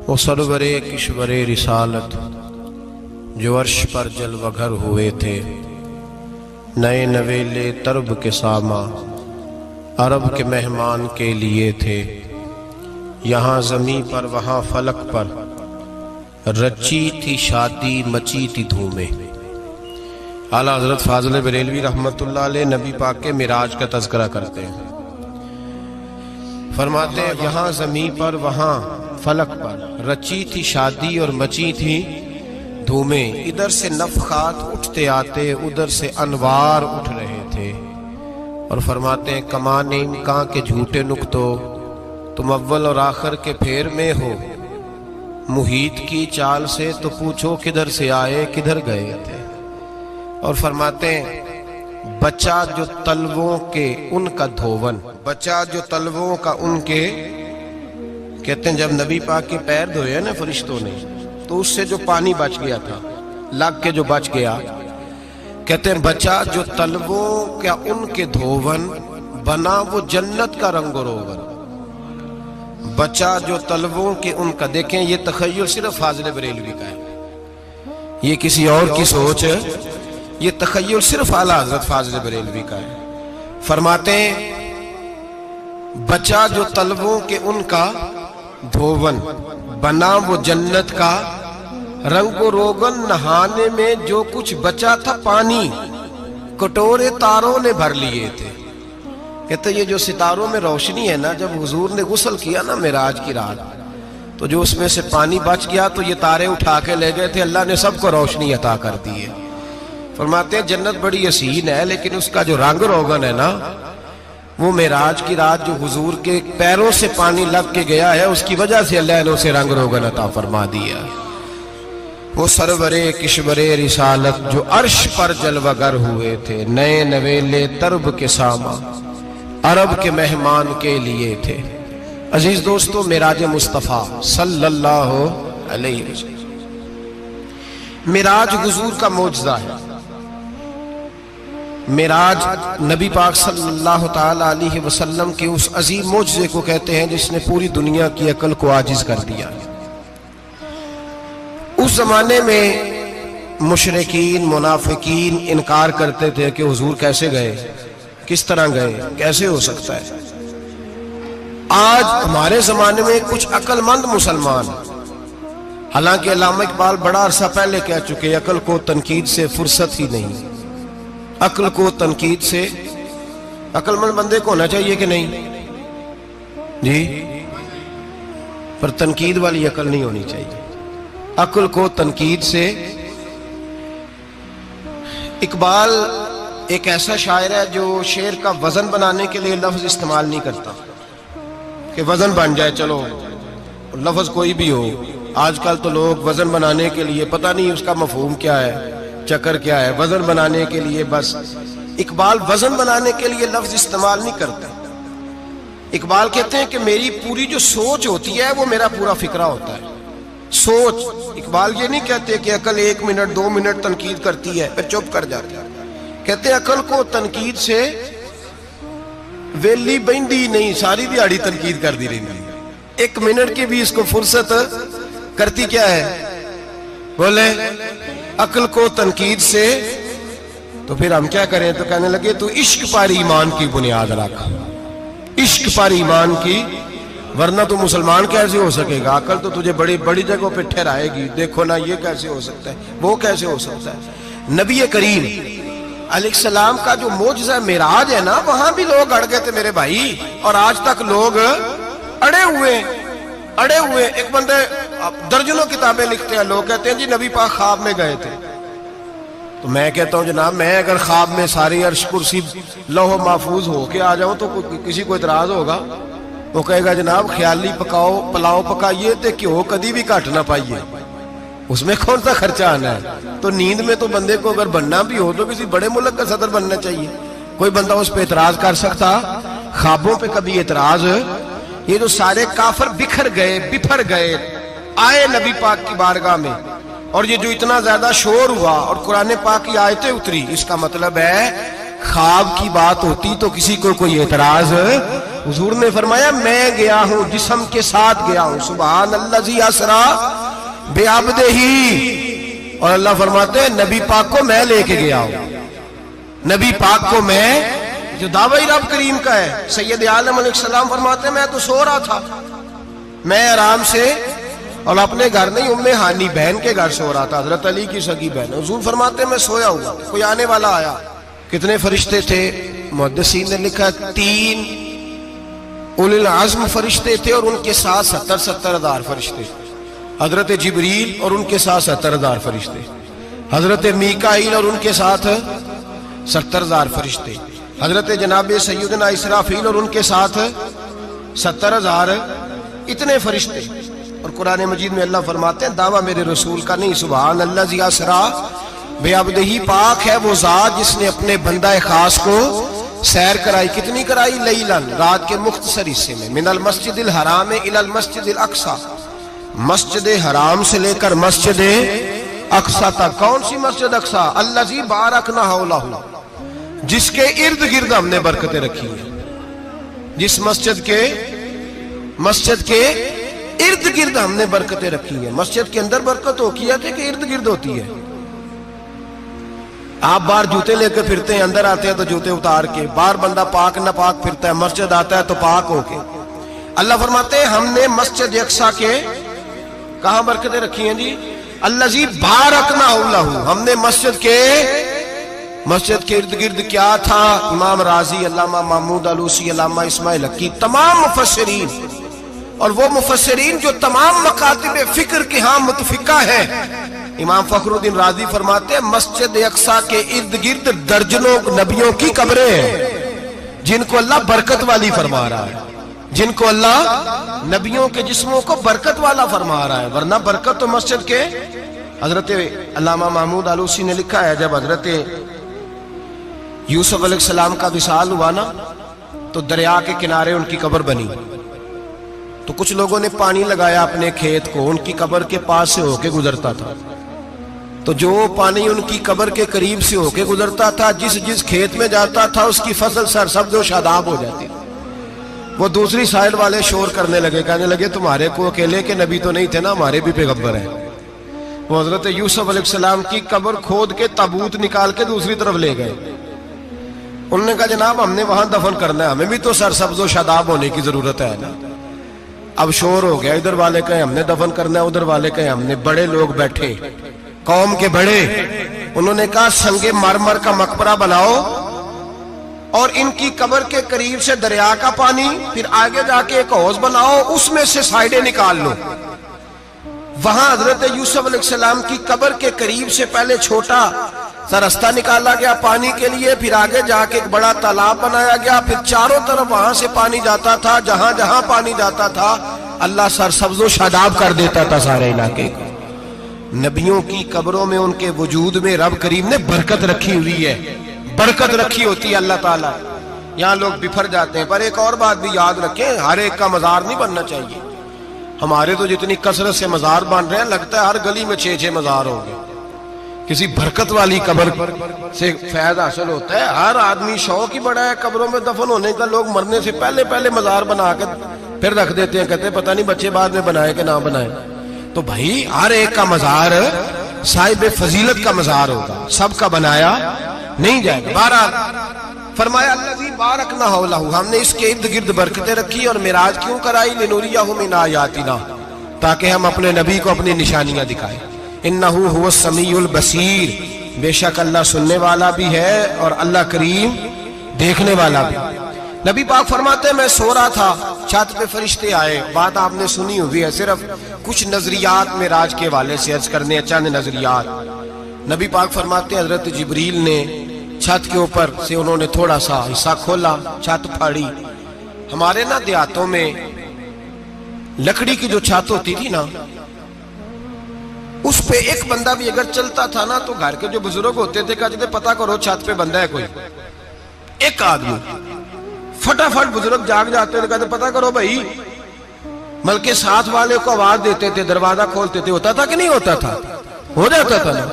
وہ سرور کشور رسالت جو عرش پر جلوہ گر ہوئے تھے، نئے نویلے طرب کے ساما عرب کے مہمان کے لیے تھے، یہاں زمیں پر وہاں فلک پر رچی تھی شادی مچی تھی دھومیں۔ اعلیٰ حضرت فاضل بریلوی رحمۃ اللہ علیہ نبی پاک کے معراج کا تذکرہ کرتے ہیں، فرماتے ہیں یہاں زمیں پر وہاں فلک پر رچی تھی شادی اور مچی تھی دھومیں، ادھر سے نفخات اٹھتے آتے ادھر سے انوار اٹھ رہے تھے، اور فرماتے ہیں کمان امکان کے جھوٹے نکتو، تم اول اور آخر کے پھیر میں ہو، محیط کی چال سے تو پوچھو کدھر سے آئے کدھر گئے تھے۔ اور فرماتے ہیں بچہ جو تلووں کے ان کا دھوون، بچہ جو تلووں کا ان کے، کہتے ہیں جب نبی پاک کے پیر دھوئے نا فرشتوں نے تو اس سے جو پانی بچ گیا تھا لگ کے جو بچ گیا، کہتے ہیں بچہ جو تلووں کا ان کے دھوون بنا وہ جنت کا رنگ و روغن، بچہ جو تلووں کے ان کا۔ دیکھیں یہ تخیل صرف فاضل بریلوی کا ہے، یہ کسی اور کی سوچ ہے، یہ تخیل صرف اعلیٰ حضرت فاضل بریلوی کا ہے۔ فرماتے ہیں بچہ جو تلووں کے ان کا دھوون بنا وہ جنت کا رنگ و روغن، نہانے میں جو کچھ بچا تھا پانی کٹورے تاروں نے بھر لیے تھے۔ کہتے یہ جو ستاروں میں روشنی ہے نا، جب حضور نے غسل کیا نا معراج کی رات تو جو اس میں سے پانی بچ گیا تو یہ تارے اٹھا کے لے گئے تھے، اللہ نے سب کو روشنی عطا کر دی ہے۔ فرماتے ہیں جنت بڑی حسین ہے لیکن اس کا جو رنگ روغن ہے نا، وہ معراج کی رات جو حضور کے پیروں سے پانی لگ کے گیا ہے اس کی وجہ سے اللہ نے اسے رنگ روغن عطا فرما دیا۔ وہ سرور کشور رسالت جو عرش پر جلوہ گر ہوئے تھے، نئے نویلے طرب کے ساما عرب کے مہمان کے لیے تھے۔ عزیز دوستو، معراج مصطفیٰ صلی اللہ علیہ وسلم، معراج حضور کا معجزہ ہے۔ معراج نبی پاک صلی اللہ تعالی علیہ وسلم کے اس عظیم معجزے کو کہتے ہیں جس نے پوری دنیا کی عقل کو عاجز کر دیا۔ اس زمانے میں مشرکین منافقین انکار کرتے تھے کہ حضور کیسے گئے، کس طرح گئے، کیسے ہو سکتا ہے۔ آج ہمارے زمانے میں کچھ عقل مند مسلمان، حالانکہ علامہ اقبال بڑا عرصہ پہلے کہہ چکے عقل کو تنقید سے فرصت ہی نہیں، عقل کو تنقید سے، عقل مند بندے کو ہونا چاہیے کہ نہیں جی، پر تنقید والی عقل نہیں ہونی چاہیے، عقل کو تنقید سے۔ اقبال ایک ایسا شاعر ہے جو شعر کا وزن بنانے کے لیے لفظ استعمال نہیں کرتا کہ وزن بن جائے، چلو لفظ کوئی بھی ہو۔ آج کل تو لوگ وزن بنانے کے لیے پتہ نہیں اس کا مفہوم کیا ہے، چکر کیا ہے، وزن بنانے کے لیے بس۔ اقبال وزن بنانے کے لیے لفظ استعمال نہیں کرتا۔ اقبال کہتے ہیں کہ میری پوری جو سوچ ہوتی ہے وہ میرا پورا فکرہ ہوتا ہے، سوچ۔ اقبال یہ نہیں کہتے کہ عقل 1 منٹ 2 منٹ تنقید کرتی ہے پھر چپ کر جاتی ہے، کہتے ہیں عقل کو تنقید سے ویلی بہندی نہیں، ساری دیہاڑی تنقید کر دی رہی، 1 منٹ کی بھی اس کو فرصت کرتی کیا ہے، بولے عقل کو تنقید سے۔ تو پھر ہم کیا کریں، تو کہنے لگے تو عشق پر ایمان کی بنیاد رکھ، عشق پر ایمان کی، ورنہ تو مسلمان کیسے ہو سکے گا، عقل تو تجھے بڑی بڑی جگہوں پہ ٹھہرائے گی، دیکھو نا یہ کیسے ہو سکتا ہے، وہ کیسے ہو سکتا ہے۔ نبی کریم علیہ السلام کا جو معجزہ معراج ہے نا، وہاں بھی لوگ اڑ گئے تھے میرے بھائی، اور آج تک لوگ اڑے ہوئے۔ ایک بندے درجنوں کتابیں لکھتے ہیں، لوگ کہتے ہیں جی نبی پاک خواب میں گئے تھے، تو میں کہتا ہوں جناب میں اگر خواب میں ساری عرش کرسی لوح محفوظ ہو کے آ جاؤں تو کسی کو اعتراض ہوگا، وہ کہے گا جناب خیالی پلاؤ پکائیے تے کیوں کدی بھی گھٹ نہ پائیے، اس میں کون سا خرچہ آنا ہے۔ تو نیند میں تو بندے کو اگر بننا بھی ہو تو کسی بڑے ملک کا صدر بننا چاہیے، کوئی بندہ اس پہ اعتراض کر سکتا، خوابوں پہ کبھی اعتراض۔ یہ جو سارے کافر بکھر گئے آئے نبی پاک کی بارگاہ میں، اور یہ جو اتنا زیادہ شور ہوا اور قرآن پاک کی آیتیں اتری، اس کا مطلب ہے خواب کی بات ہوتی تو کسی کو کوئی اعتراض حضور نے فرمایا میں گیا ہوں، جسم کے ساتھ گیا ہوں، سبحان الذی اسرا بعبدہ، اور اللہ فرماتے ہیں نبی پاک کو میں لے کے گیا ہوں، نبی پاک کو میں، جو دعوی رب کریم کا ہے۔ سید عالم علیہ السلام فرماتے ہیں میں تو سو رہا تھا، میں آرام سے، اور اپنے گھر نہیں، ام ہانی بہن کے گھر سو رہا تھا، حضرت علی کی سگی بہن۔ حضور فرماتے ہیں میں سویا ہوا، کوئی آنے والا آیا۔ کتنے فرشتے تھے؟ محدثین نے لکھا 3 اولی العزم فرشتے تھے، اور ان کے ساتھ 70 ہزار فرشتے، حضرت جبریل اور ان کے ساتھ 70 ہزار فرشتے، حضرت میکائیل اور ان کے ساتھ 70 ہزار فرشتے، حضرت جناب سیدنا اسرافیل اور ان کے ساتھ 70 ہزار، اتنے فرشتے۔ اور قرآن مجید میں اللہ فرماتے ہیں دعویٰ میرے رسول کا نہیں، سبحان الذی اسرا بعبدہ، پاک ہے وہ ذات جس نے اپنے بندہ خاص کو سیر کرائی۔ کتنی کرائی؟ لیلاً، رات کے مختصر حصے میں، من المسجد الحرام الی المسجد الاقصی، مسجد حرام سے لے کر مسجد اقصی تک۔ کون سی مسجد اقصی؟ الذی بارکنا حولہ، جس کے ارد گرد ہم نے برکتیں رکھی ہیں، جس مسجد کے ارد گرد ہم نے برکتیں رکھی ہیں۔ مسجد کے اندر برکت ہوتی ہے کہ ارد گرد ہوتی ہے؟ آپ باہر جوتے لے کے پھرتے ہیں، اندر آتے ہیں تو جوتے اتار کے، باہر بندہ پاک نہ پاک پھرتا ہے، مسجد آتا ہے تو پاک ہو کے۔ اللہ فرماتے ہیں ہم نے مسجد اقصی کے کہاں برکتیں رکھی ہیں جی؟ الذی بارکنا حولہ، ہم نے مسجد کے ارد گرد کیا تھا؟ امام راضی، علامہ محمود علوسی، علامہ اسماعیل حقی، تمام مفسرین، اور وہ مفسرین جو تمام مکاتب فکر کے ہاں متفقہ ہیں۔ امام فخر الدین رازی فرماتے ہیں مسجد اقصی کے ارد گرد درجنوں نبیوں کی قبریں ہیں، جن کو اللہ برکت والی فرما رہا ہے، جن کو اللہ نبیوں کے جسموں کو برکت والا فرما رہا ہے، ورنہ برکت تو مسجد کے۔ حضرت علامہ محمود علوسی نے لکھا ہے جب حضرت یوسف علیہ السلام کا وصال ہوا نا، تو دریا کے کنارے ان کی قبر بنی، تو کچھ لوگوں نے پانی لگایا اپنے کھیت کو، ان کی قبر کے پاس سے ہو کے گزرتا تھا، تو جو پانی ان کی قبر کے قریب سے ہو کے گزرتا تھا، جس کھیت میں جاتا تھا اس کی فصل سرسبز و شاداب ہو جاتی۔ وہ دوسری سائڈ والے شور کرنے لگے، کہنے لگے تمہارے کو اکیلے کے نبی تو نہیں تھے نا، ہمارے بھی پیغمبر ہیں۔ وہ حضرت یوسف علیہ السلام کی قبر کھود کے تابوت نکال کے دوسری طرف لے گئے۔ انہوں نے کہا جناب ہم نے وہاں دفن کرنا ہے، ہمیں بھی تو سرسبز و شاداب ہونے کی ضرورت ہے نا۔ اب شور ہو گیا، ادھر والے کہیں ہم نے دفن کرنا ہے، ادھر والے کہیں ہم نے۔ بڑے لوگ بیٹھے، قوم کے بڑے، انہوں نے کہا سنگ مرمر کا مقبرہ بناؤ، اور ان کی قبر کے قریب سے دریا کا پانی، پھر آگے جا کے ایک حوض بناؤ، اس میں سے سائیڈیں نکال لو۔ وہاں حضرت یوسف علیہ السلام کی قبر کے قریب سے پہلے چھوٹا سا راستہ نکالا گیا پانی کے لیے، پھر آگے جا کے ایک بڑا تالاب بنایا گیا، پھر چاروں طرف وہاں سے پانی جاتا تھا، جہاں جہاں پانی جاتا تھا اللہ سرسبز و شاداب کر دیتا تھا سارے علاقے کو۔ نبیوں کی قبروں میں ان کے وجود میں رب کریم نے برکت رکھی ہوئی ہے، برکت رکھی ہوتی ہے اللہ تعالیٰ۔ یہاں لوگ بفر جاتے ہیں، پر ایک اور بات بھی یاد رکھیں، ہر ایک کا مزار نہیں بننا چاہیے۔ ہمارے تو جتنی کثرت سے مزار بن رہے ہیں، لگتا ہے ہر گلی میں 6 مزار ہوں گے۔ کسی برکت والی قبر سے فیض حاصل ہوتا ہے۔ ہر آدمی شوق ہی بڑا ہے قبروں میں دفن ہونے کا، لوگ مرنے سے پہلے مزار بنا کے پھر رکھ دیتے ہیں، کہتے ہیں پتہ نہیں بچے بعد میں بنائے کہ نہ بنائے۔ تو بھائی ہر ایک کا مزار صاحب فضیلت کا مزار ہوگا، سب کا بنایا نہیں جائے گا۔ بہرحال فرمایا الذی بارکنا حولہ، ہم نے اس کے ارد گرد برکتیں رکھی، اور معراج کیوں کرائی؟ لنوریہ من آیاتنا، تاکہ ہم اپنے نبی کو اپنی نشانیاں دکھائیں۔ انہ هو السمیع البصیر، بے شک اللہ سننے والا بھی ہے اور اللہ کریم دیکھنے والا بھی۔ نبی پاک فرماتے ہیں میں سو رہا تھا، چھت پہ فرشتے آئے، بات آپ نے سنی ہوئی ہے، صرف کچھ نظریات معراج کے حوالے سے عرض کرنے ہیں، چند نظریات۔ نبی پاک فرماتے ہیں حضرت جبریل نے چھت کے اوپر سے انہوں نے تھوڑا سا حصہ کھولا، چھت پھاڑی۔ ہمارے نا دیہاتوں میں لکڑی کی جو چھت ہوتی تھی نا، اس پہ ایک بندہ بھی اگر چلتا تھا نا تو گھر کے جو بزرگ ہوتے تھے کہتے تھے پتہ کرو چھت پہ بندہ ہے کوئی۔ ایک آدمی فٹافٹ بزرگ جاگ جاتے تھے، کہتے پتہ کرو بھائی، بلکہ ساتھ والے کو آواز دیتے تھے، دروازہ کھولتے تھے۔ ہوتا تھا کہ نہیں ہوتا تھا؟ ہو جاتا تھا نا۔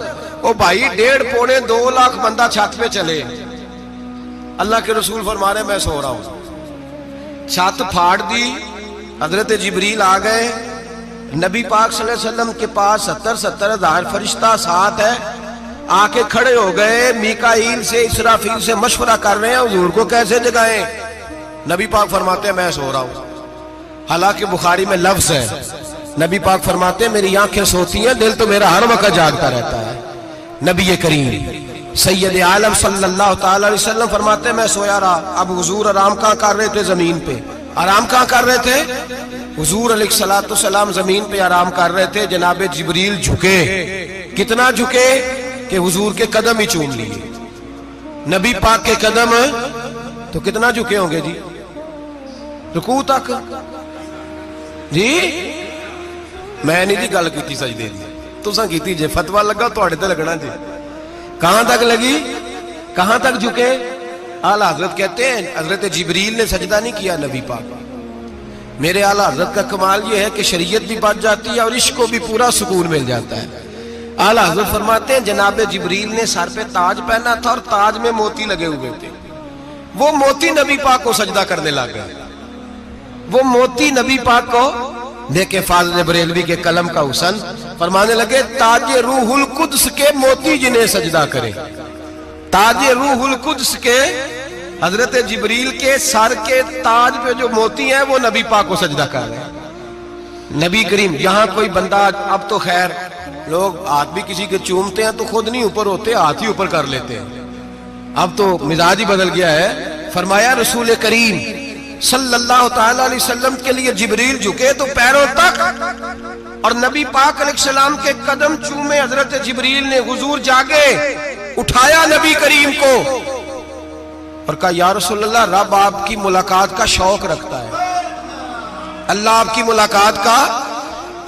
او بھائی 1.5 پونے 2 لاکھ بندہ چھت پہ چلے، اللہ کے رسول فرما رہے میں سو رہا ہوں، چھت پھاڑ دی، حضرت جبریل آ گئے، نبی پاک صلی اللہ علیہ وسلم کے پاس 70 ہزار فرشتہ ساتھ ہے، آ کے کھڑے ہو گئے، میکائیل سے اسرافیل سے مشورہ کر رہے ہیں حضور کو کیسے جگائیں۔ نبی پاک فرماتے ہیں میں سو رہا ہوں، حالانکہ بخاری میں لفظ ہے، نبی پاک فرماتے ہیں میری آنکھیں سوتی ہیں، دل تو میرا ہر وقت جاگتا رہتا ہے۔ نبی کریم سید عالم صلی اللہ تعالی علیہ وسلم فرماتے ہیں میں سویا رہا۔ اب حضور آرام کہاں کر رہے تھے؟ زمین پہ۔ آرام کہاں کر رہے تھے؟ حضور علیہ السلام زمین پہ آرام کر رہے تھے، جناب جبریل جھکے، کتنا جھکے کہ حضور کے قدم ہی چوم لیے۔ نبی پاک کے قدم تو کتنا جھکے ہوں گے جی؟ رکوع تک جی؟ میں نہیں جی گل کی سجدے دی، تساں کیتی جے، فتویٰ لگا تواڈے تے لگنا جی۔ کہاں تک لگی؟ کہاں تک جھکے؟ اعلیٰ حضرت کہتے ہیں حضرت جبریل نے سجدہ نہیں کیا نبی پاک۔ میرے اعلیٰ حضرت کا کمال یہ ہے کہ شریعت بھی بچ جاتی ہے اور عشق کو بھی پورا سکون مل جاتا ہے۔ اعلیٰ حضرت فرماتے ہیں جناب جبریل نے سر پہ تاج پہنا تھا اور تاج میں موتی لگے ہوئے تھے، وہ موتی نبی پاک کو سجدہ کرنے لگا، وہ موتی نبی پاک کو دیکھیں۔ فاضل بریلوی کے قلم کا حسن فرمانے لگے تاج روح القدس کے موتی جنہیں سجدہ کرے، تاج روح القدس کے حضرت جبریل کے سر کے تاج پہ جو موتی ہیں وہ نبی پاک کو سجدہ کر رہے ہیں۔ نبی کریم یہاں کوئی بندہ، اب تو خیر لوگ ہاتھ بھی کسی کے چومتے ہیں تو خود نہیں اوپر ہوتے، ہاتھ ہی اوپر کر لیتے ہیں، اب تو مزاج ہی بدل گیا ہے۔ فرمایا رسول کریم صلی اللہ تعالی علیہ وسلم کے لیے جبریل جھکے تو پیروں تک، اور نبی پاک علیہ السلام کے قدم چومے حضرت جبریل نے۔ حضور جاگے، اٹھایا نبی کریم کو اور کہا یا رسول اللہ، رب آپ کی ملاقات کا شوق رکھتا ہے، اللہ آپ کی ملاقات کا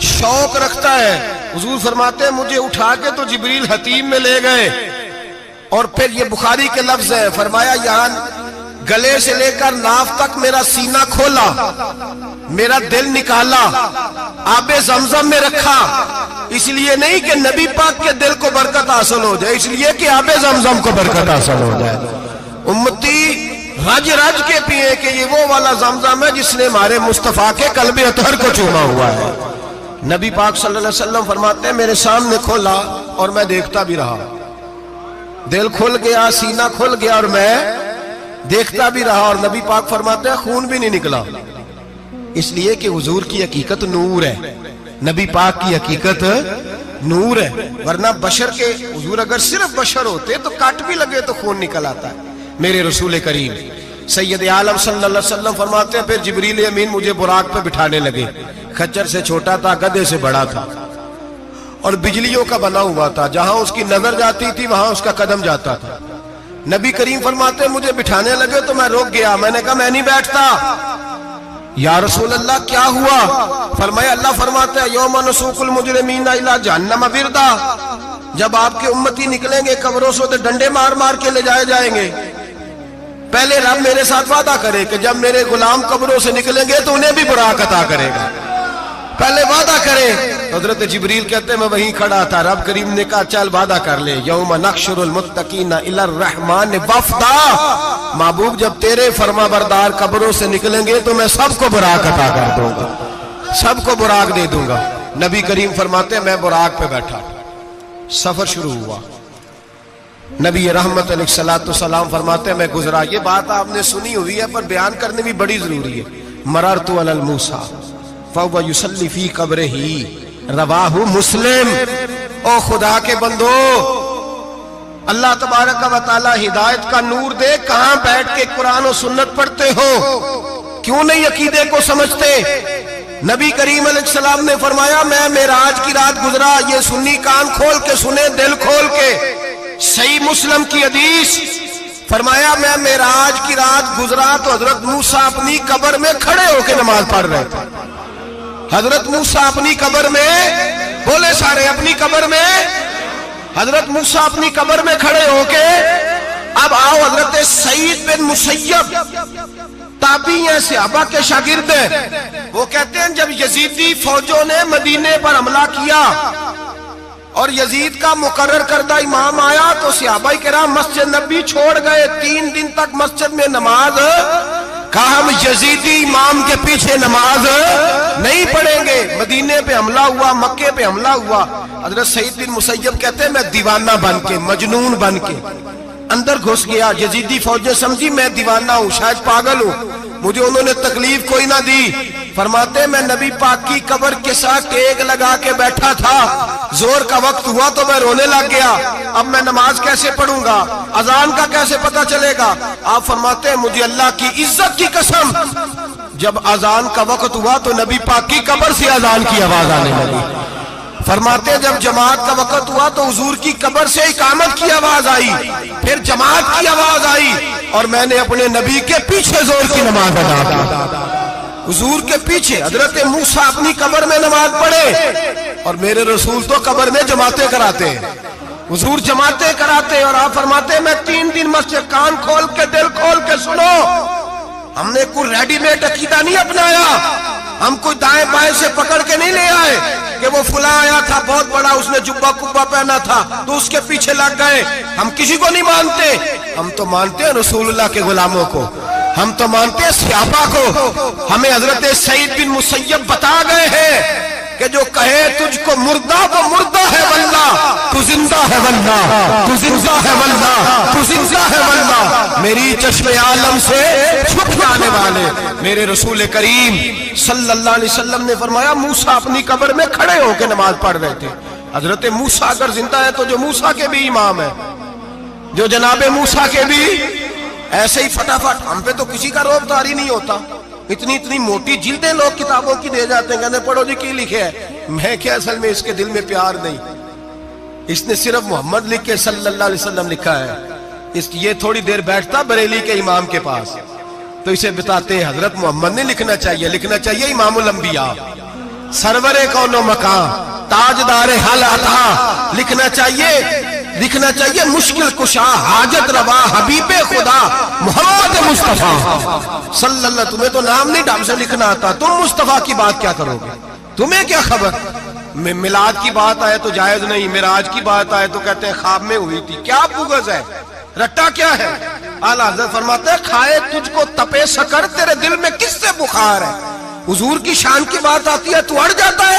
شوق رکھتا ہے۔ حضور فرماتے ہیں مجھے اٹھا کے تو جبریل حتیم میں لے گئے، اور پھر یہ بخاری کے لفظ ہے، فرمایا یہاں گلے سے لے کر ناف تک میرا سینہ کھولا، میرا دل نکالا، آب زمزم میں رکھا، اس لیے نہیں کہ نبی پاک کے دل کو برکت حاصل ہو جائے، اس لیے کہ آب زمزم کو برکت حاصل ہو جائے۔ امتی رج رج کے پیئے کہ یہ وہ والا زمزم ہے جس نے ہمارے مصطفیٰ کے قلب اطہر کو چوما ہوا ہے۔ نبی پاک صلی اللہ علیہ وسلم فرماتے ہیں میرے سامنے کھولا اور میں دیکھتا بھی رہا، دل کھل گیا، سینہ کھل گیا اور میں دیکھتا بھی رہا، اور نبی پاک فرماتے ہیں خون بھی نہیں نکلا، اس لیے کہ حضور کی حقیقت نور ہے، نبی پاک کی حقیقت نور ہے، ورنہ بشر کے حضور اگر صرف بشر ہوتے تو کٹ بھی لگے تو خون نکل آتا ہے۔ میرے رسول کریم سید عالم صلی اللہ علیہ وسلم فرماتے ہیں پھر جبریل امین مجھے براق پہ بٹھانے لگے، خچر سے چھوٹا تھا، گدھے سے بڑا تھا، اور بجلیوں کا بنا ہوا تھا، جہاں اس کی نظر جاتی تھی وہاں اس کا قدم جاتا تھا۔ نبی کریم فرماتے ہیں مجھے بٹھانے لگے تو میں رک گیا، میں نے کہا میں نہیں بیٹھتا۔ یا رسول اللہ کیا ہوا؟ فرمایا اللہ فرماتا ہے یوم نسوق المجرمین الی جہنم وردا، جب آپ کے امتی نکلیں گے قبروں سے ڈنڈے مار مار کے لے جائے جائیں گے، پہلے رب میرے ساتھ وعدہ کرے کہ جب میرے غلام قبروں سے نکلیں گے تو انہیں بھی براق عطا کرے گا، پہلے وعدہ کرے۔ حضرت جبریل کہتے ہیں میں وہیں کھڑا تھا، رب کریم نے کہا چل وعدہ کر لے، یوم نحشر المتقین الی الرحمن وفدا، محبوب جب تیرے فرما بردار قبروں سے نکلیں گے تو میں سب کو براق عطا کر دوں گا، سب کو براق دے دوں گا۔ نبی کریم فرماتے ہیں میں براق پہ بیٹھا، سفر شروع ہوا، نبی رحمت علیہ السلام فرماتے ہیں میں گزرا۔ یہ بات آپ نے سنی ہوئی ہے پر بیان کرنے بھی بڑی ضروری ہے۔ مررت علی الموسیٰ فہو یصلی فی قبرہ، رواہ مسلم۔ او خدا کے بندو، اللہ تبارک و تعالی ہدایت کا نور دے، کہاں بیٹھ کے قرآن و سنت پڑھتے ہو؟ کیوں نہیں عقیدے کو سمجھتے؟ نبی کریم علیہ السلام نے فرمایا میں معراج کی رات گزرا، یہ سنی کان کھول کے سنے، دل کھول کے، صحیح مسلم کی حدیث، فرمایا میں معراج کی رات گزرا تو حضرت موسیٰ اپنی قبر میں کھڑے ہو کے نماز پڑھ رہے تھے۔ حضرت موسیٰ اپنی قبر میں، بولے سارے اپنی قبر میں، حضرت موسیٰ اپنی قبر میں کھڑے ہو کے۔ اب آؤ حضرت سعید بن مسیب تابعی ہیں، صحابہ کے شاگرد ہیں، وہ کہتے ہیں جب یزیدی فوجوں نے مدینے پر حملہ کیا اور یزید کا مقرر کردہ امام آیا تو صحابہ کرام مسجد نبی چھوڑ گئے، 3 دن تک مسجد میں نماز کہا ہم یزیدی امام کے پیچھے نماز نہیں پڑھیں گے۔ مدینے پہ حملہ ہوا، مکے پہ حملہ ہوا، حضرت سعید بن مسیب کہتے ہیں میں دیوانہ بن کے، مجنون بن کے اندر گھس گیا۔ یزیدی فوجیں سمجھی میں دیوانہ ہوں، شاید پاگل ہوں، مجھے انہوں نے تکلیف کوئی نہ دی۔ فرماتے میں نبی پاک کی قبر کے ساتھ ٹیک لگا کے بیٹھا تھا، زور کا وقت ہوا تو میں رونے لگ گیا، اب میں نماز کیسے پڑھوں گا، اذان کا کیسے پتہ چلے گا؟ آپ فرماتے ہیں مجھے اللہ کی عزت کی قسم، جب اذان کا وقت ہوا تو نبی پاک کی قبر سے اذان کی آواز آنے لگی۔ فرماتے ہیں جب جماعت کا وقت ہوا تو حضور کی قبر سے اقامت کی آواز آئی، پھر جماعت کی آواز آئی، اور میں نے اپنے نبی کے پیچھے زور کی نماز ادا کی۔ حضور کے پیچھے حضرت موسیٰ اپنی قبر میں نماز پڑھے، اور میرے رسول تو قبر میں جماعتیں کراتے ہیں، حضور جماعتیں کراتے، اور آپ فرماتے ہیں میں 3 دن مسجد، کان کھول کے دل کھول کے سنو، ہم نے کوئی ریڈی میڈ عقیدہ نہیں اپنایا، ہم کوئی دائیں بائیں سے پکڑ کے نہیں لے آئے کہ وہ فلاں آیا تھا بہت بڑا، اس نے جبہ کبہ پہنا تھا تو اس کے پیچھے لگ گئے۔ ہم کسی کو نہیں مانتے، ہم تو مانتے ہیں رسول اللہ کے غلاموں کو، ہم تو مانتے ہیں صحابہ کو۔ ہمیں حضرت سعید بن مسیب بتا گئے ہیں کہ جو کہے تجھ کو مردہ وہ مردہ ہے واللہ، تو زندہ ہے واللہ، تو زندہ ہے واللہ، تو زندہ ہے واللہ، میری چشم عالم سے چھپ جانے والے میرے رسول کریم صلی اللہ علیہ وسلم نے فرمایا موسیٰ اپنی قبر میں کھڑے ہو کے نماز پڑھ رہے تھے۔ حضرت موسیٰ اگر زندہ ہے تو جو موسیٰ کے بھی امام ہے، جو جناب موسیٰ کے بھی ایسے ہی فٹافٹ، ہم پہ تو کسی کا روب داری نہیں ہوتا، اتنی موٹی جلدیں لوگ کتابوں کی دے جاتے ہیں، کہتے پڑھو جی کی لکھے ہے، میں کیا اصل میں اس کے دل میں پیار نہیں، اس نے صرف محمد لکھ کے صلی اللہ علیہ وسلم لکھا ہے، یہ تھوڑی دیر بیٹھتا بریلی کے امام کے پاس تو اسے بتاتے ہیں حضرت محمد نے لکھنا چاہیے، لکھنا چاہیے امام الانبیاء، سرور کون و مکان، تاجدار حل عطا، لکھنا چاہیے مشکل کشا، حاجت روا، حبیب خدا محمد مصطفیٰ صلی اللہ۔ تمہیں تو نام نہیں ڈھنگ سے لکھنا آتا، تم مصطفیٰ کی بات کیا کرو گے، تمہیں کیا خبر؟ میلاد کی بات آئے تو جائز نہیں، معراج کی بات آئے تو کہتے ہیں خواب میں ہوئی تھی، کیا بغض ہے، رٹا کیا ہے؟ اعلیٰ حضرت فرماتے ہیں کھائے تجھ کو تپے سکر، تیرے دل میں کس سے بخار ہے؟ حضور کی شان کی بات آتی ہے تو اڑ جاتا ہے۔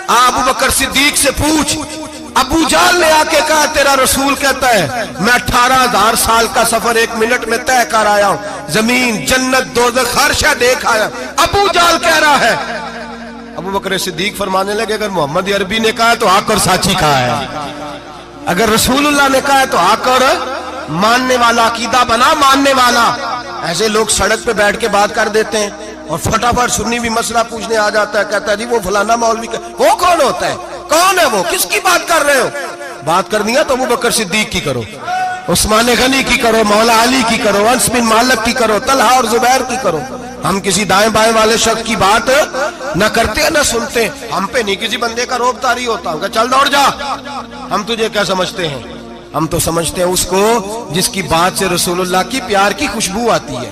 ابو بکر صدیق سے پوچھ، ابو جہل نے آ کے کہا تیرا رسول کہتا ہے میں 18,000 سال کا سفر 1 منٹ میں طے کر آیا ہوں، زمین جنت دوزخ ہر شے دیکھ آیا، ابو جہل کہہ رہا ہے۔ ابو بکر صدیق فرمانے لگے اگر محمد عربی نے کہا ہے تو حق اور سچی کہا ہے، اگر رسول اللہ نے کہا ہے تو حق اور ماننے والا، عقیدہ بنا ماننے والا۔ ایسے لوگ سڑک پہ بیٹھ کے بات کر دیتے ہیں اور فٹافٹ سنی بھی مسئلہ پوچھنے آ جاتا ہے، کہتا ہے جی وہ فلانا مولوی کا، وہ کون ہوتا ہے، کون ہے وہ، کس کی بات کر رہے ہو؟ بات کرنی ہے تو ابو بکر صدیق کی کرو، عثمان غنی کی کرو، مولا علی کی کرو، انس بن مالک کی کرو، طلحہ اور زبیر کی کرو۔ ہم کسی دائیں بائیں والے شخص کی بات نہ کرتے نہ سنتے، ہم پہ نہیں کسی بندے کا روب طاری ہوتا کہ چل دوڑ جا، ہم تجھے کیا سمجھتے ہیں؟ ہم تو سمجھتے ہیں اس کو جس کی بات سے رسول اللہ کی پیار کی خوشبو آتی ہے،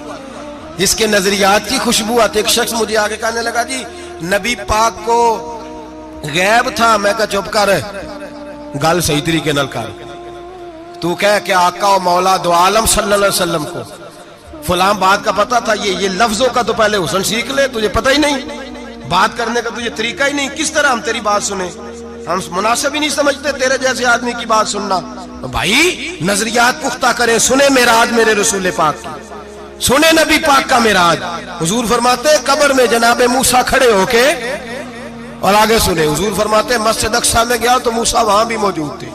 جس کے نظریات کی خوشبو آتی ہے۔ ایک شخص مجھے آگے کہنے لگا جی نبی پاک کو غیب تھا، میں کہا چپ کر، گل صحیح طریقے نال کر، تو کہہ کہ آقا و مولا دو عالم صلی اللہ علیہ وسلم کو فلاں بات کا پتہ تھا، یہ لفظوں کا تو پہلے حسن سیکھ لے، تجھے پتہ ہی نہیں، بات کرنے کا تجھے طریقہ ہی نہیں، کس طرح ہم تیری بات سنیں؟ ہم مناسب ہی نہیں سمجھتے تیرے جیسے آدمی کی بات سننا۔ بھائی نظریات پختہ کریں، سنیں معراج میرے رسول پاک کی، سنیں نبی پاک کا معراج۔ حضور فرماتے ہیں قبر میں جناب موسیٰ کھڑے ہو کے، اور آگے سنیں حضور فرماتے ہیں مسجد اقصیٰ میں گیا تو موسیٰ وہاں بھی موجود تھے،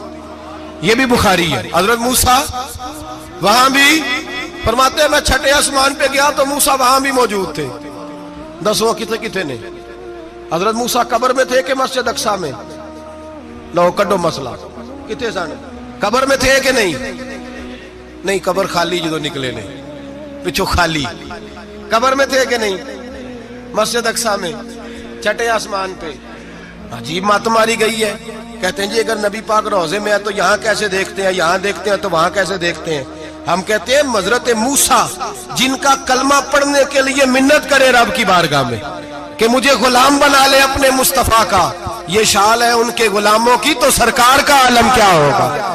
یہ بھی بخاری ہے، حضرت موسیٰ وہاں بھی، فرماتے ہیں میں 6 آسمان پہ گیا تو موسیٰ وہاں بھی موجود تھے۔ 10 کتنے نے حضرت موسیٰ قبر میں تھے کہ مسجد اقصیٰ میں؟ لو کڈو مسئلہ، کتنے سانے قبر میں تھے کہ نہیں؟ قبر خالی جو نکلے نے پچھو خالی، قبر میں تھے کہ نہیں؟ مسجد اقصیٰ میں 6 آسمان پہ۔ عجیب بات ماری گئی ہے، کہتے ہیں جی اگر نبی پاک روضے میں ہے تو یہاں کیسے دیکھتے ہیں، یہاں دیکھتے ہیں تو وہاں کیسے دیکھتے ہیں؟ ہم کہتے ہیں حضرت موسیٰ جن کا کلمہ پڑھنے کے لیے منت کرے رب کی بارگاہ میں کہ مجھے غلام بنا لے اپنے مصطفیٰ کا، یہ شال ہے ان کے غلاموں کی، تو سرکار کا عالم کیا ہوگا؟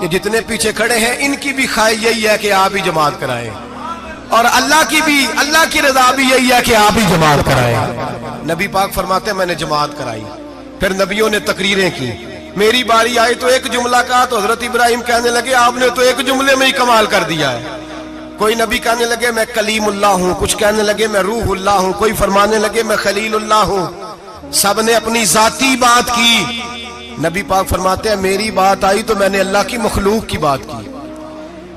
یہ جتنے پیچھے کھڑے ہیں ان کی بھی خواہش یہی ہے کہ آپ ہی جماعت کرائیں، اور اللہ کی رضا بھی یہی ہے کہ آپ ہی جماعت کرائیں۔ نبی پاک فرماتے ہیں میں نے جماعت کرائی، پھر نبیوں نے تقریریں کی، میری باری آئی تو ایک جملہ کہا تو حضرت ابراہیم کہنے لگے آپ نے تو ایک جملے میں ہی کمال کر دیا ہے۔ کوئی نبی کہنے لگے میں کلیم اللہ ہوں، کچھ کہنے لگے میں روح اللہ ہوں، کوئی فرمانے لگے میں خلیل اللہ ہوں، سب نے اپنی ذاتی بات کی۔ نبی پاک فرماتے ہیں میری بات آئی تو میں نے اللہ کی مخلوق کی بات کی،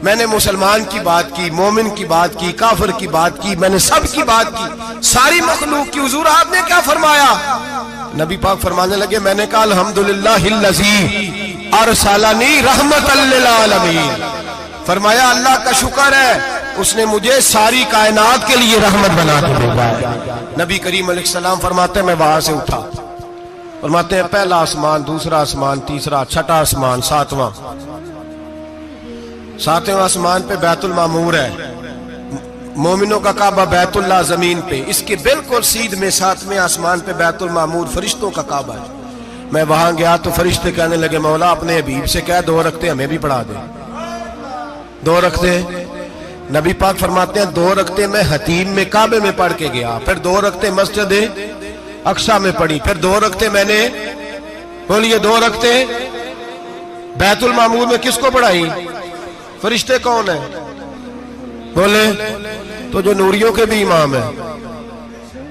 میں نے مسلمان کی بات کی، مومن کی بات کی، کافر کی بات کی، میں نے سب کی بات کی، ساری مخلوق کی۔ حضور آپ نے کیا فرمایا؟ نبی پاک فرمانے لگے میں نے کہا الحمدللہ الذی ارسلنی رحمت للعالمین، فرمایا اللہ کا شکر ہے اس نے مجھے ساری کائنات کے لیے رحمت بنا کے بھیجا ہے۔ نبی کریم علیہ السلام فرماتے ہیں میں وہاں سے اٹھا، فرماتے ہیں پہلا آسمان، دوسرا آسمان، تیسرا، چھٹا آسمان، ساتواں آسمان پہ بیت المعمور ہے، مومنوں کا کعبہ بیت اللہ زمین پہ، اس کے بالکل سیدھ میں ساتویں آسمان پہ بیت المعمور فرشتوں کا کعبہ ہے۔ میں وہاں گیا تو فرشتے کہنے لگے مولا اپنے حبیب سے کہہ 2 رکعتیں ہمیں بھی پڑھا دے۔ 2 رکعتیں نبی پاک فرماتے ہیں 2 رکعتیں میں حتیم میں کعبے میں پڑھ کے گیا، پھر 2 رکعتیں مسجد اقصی میں پڑھی، پھر 2 رکعتیں میں نے بولیے 2 رکعتیں بیت المعمور میں کس کو پڑھائی؟ فرشتے کون ہیں بولے؟ تو جو نوریوں کے بھی امام ہیں۔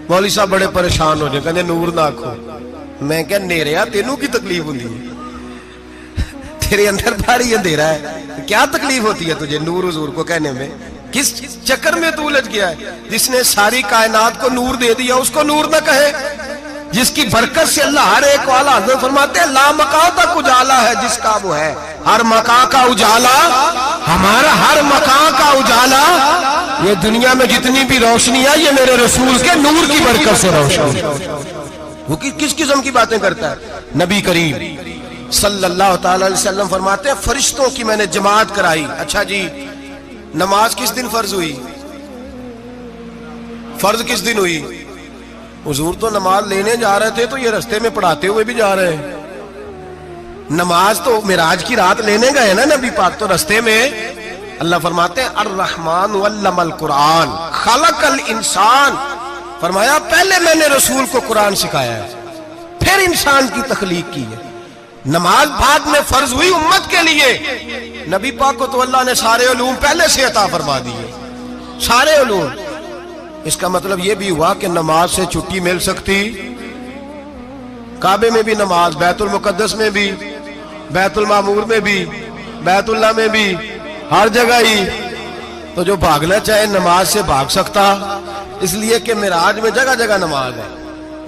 مولوی صاحب بڑے پریشان ہو جائے، کہنے نور نہ آکھو۔ میں کہ نیریا تینوں کی تکلیف ہوتی ہے، تیرے اندر بھاری اندھیرا ہے، کیا تکلیف ہوتی ہے تجھے نور حضور کو کہنے میں؟ کس چکر میں تو الجھ گیا ہے؟ جس نے ساری کائنات کو نور دے دیا اس کو نور نہ کہے؟ جس کی برکت سے اللہ ہر ایک والا، حضرت فرماتے ہیں لا مکان تک اجالا ہے جس کا وہ ہے، ہر مکان کا اجالا ہمارا، ہر مکان کا اجالا، یہ دنیا میں جتنی بھی روشنی ہے یہ میرے رسول کے نور کی برکت سے روشنی۔ وہ کس قسم کی باتیں کرتا ہے؟ نبی کریم صلی اللہ تعالی علیہ وسلم فرماتے ہیں فرشتوں کی میں نے جماعت کرائی۔ اچھا جی نماز کس دن فرض ہوئی؟ فرض کس دن ہوئی؟ حضور تو نماز لینے جا رہے تھے تو یہ رستے میں پڑھاتے ہوئے بھی جا رہے ہیں۔ نماز تو معراج کی رات لینے گئے نا نبی پاک، تو رستے میں اللہ فرماتے ہیں الرحمن علم القرآن خلق الانسان، فرمایا پہلے میں نے رسول کو قرآن سکھایا ہے پھر انسان کی تخلیق کی ہے۔ نماز بعد میں فرض ہوئی امت کے لیے، نبی پاک کو تو اللہ نے سارے علوم پہلے سے عطا فرما دیے، سارے علوم۔ اس کا مطلب یہ بھی ہوا کہ نماز سے چھٹی مل سکتی، کعبے میں بھی نماز، بیت المقدس میں بھی، بیت المعمور میں بھی، بیت اللہ میں بھی، ہر جگہ ہی۔ تو جو بھاگنا چاہے نماز سے بھاگ سکتا، اس لیے کہ معراج میں جگہ جگہ نماز ہے،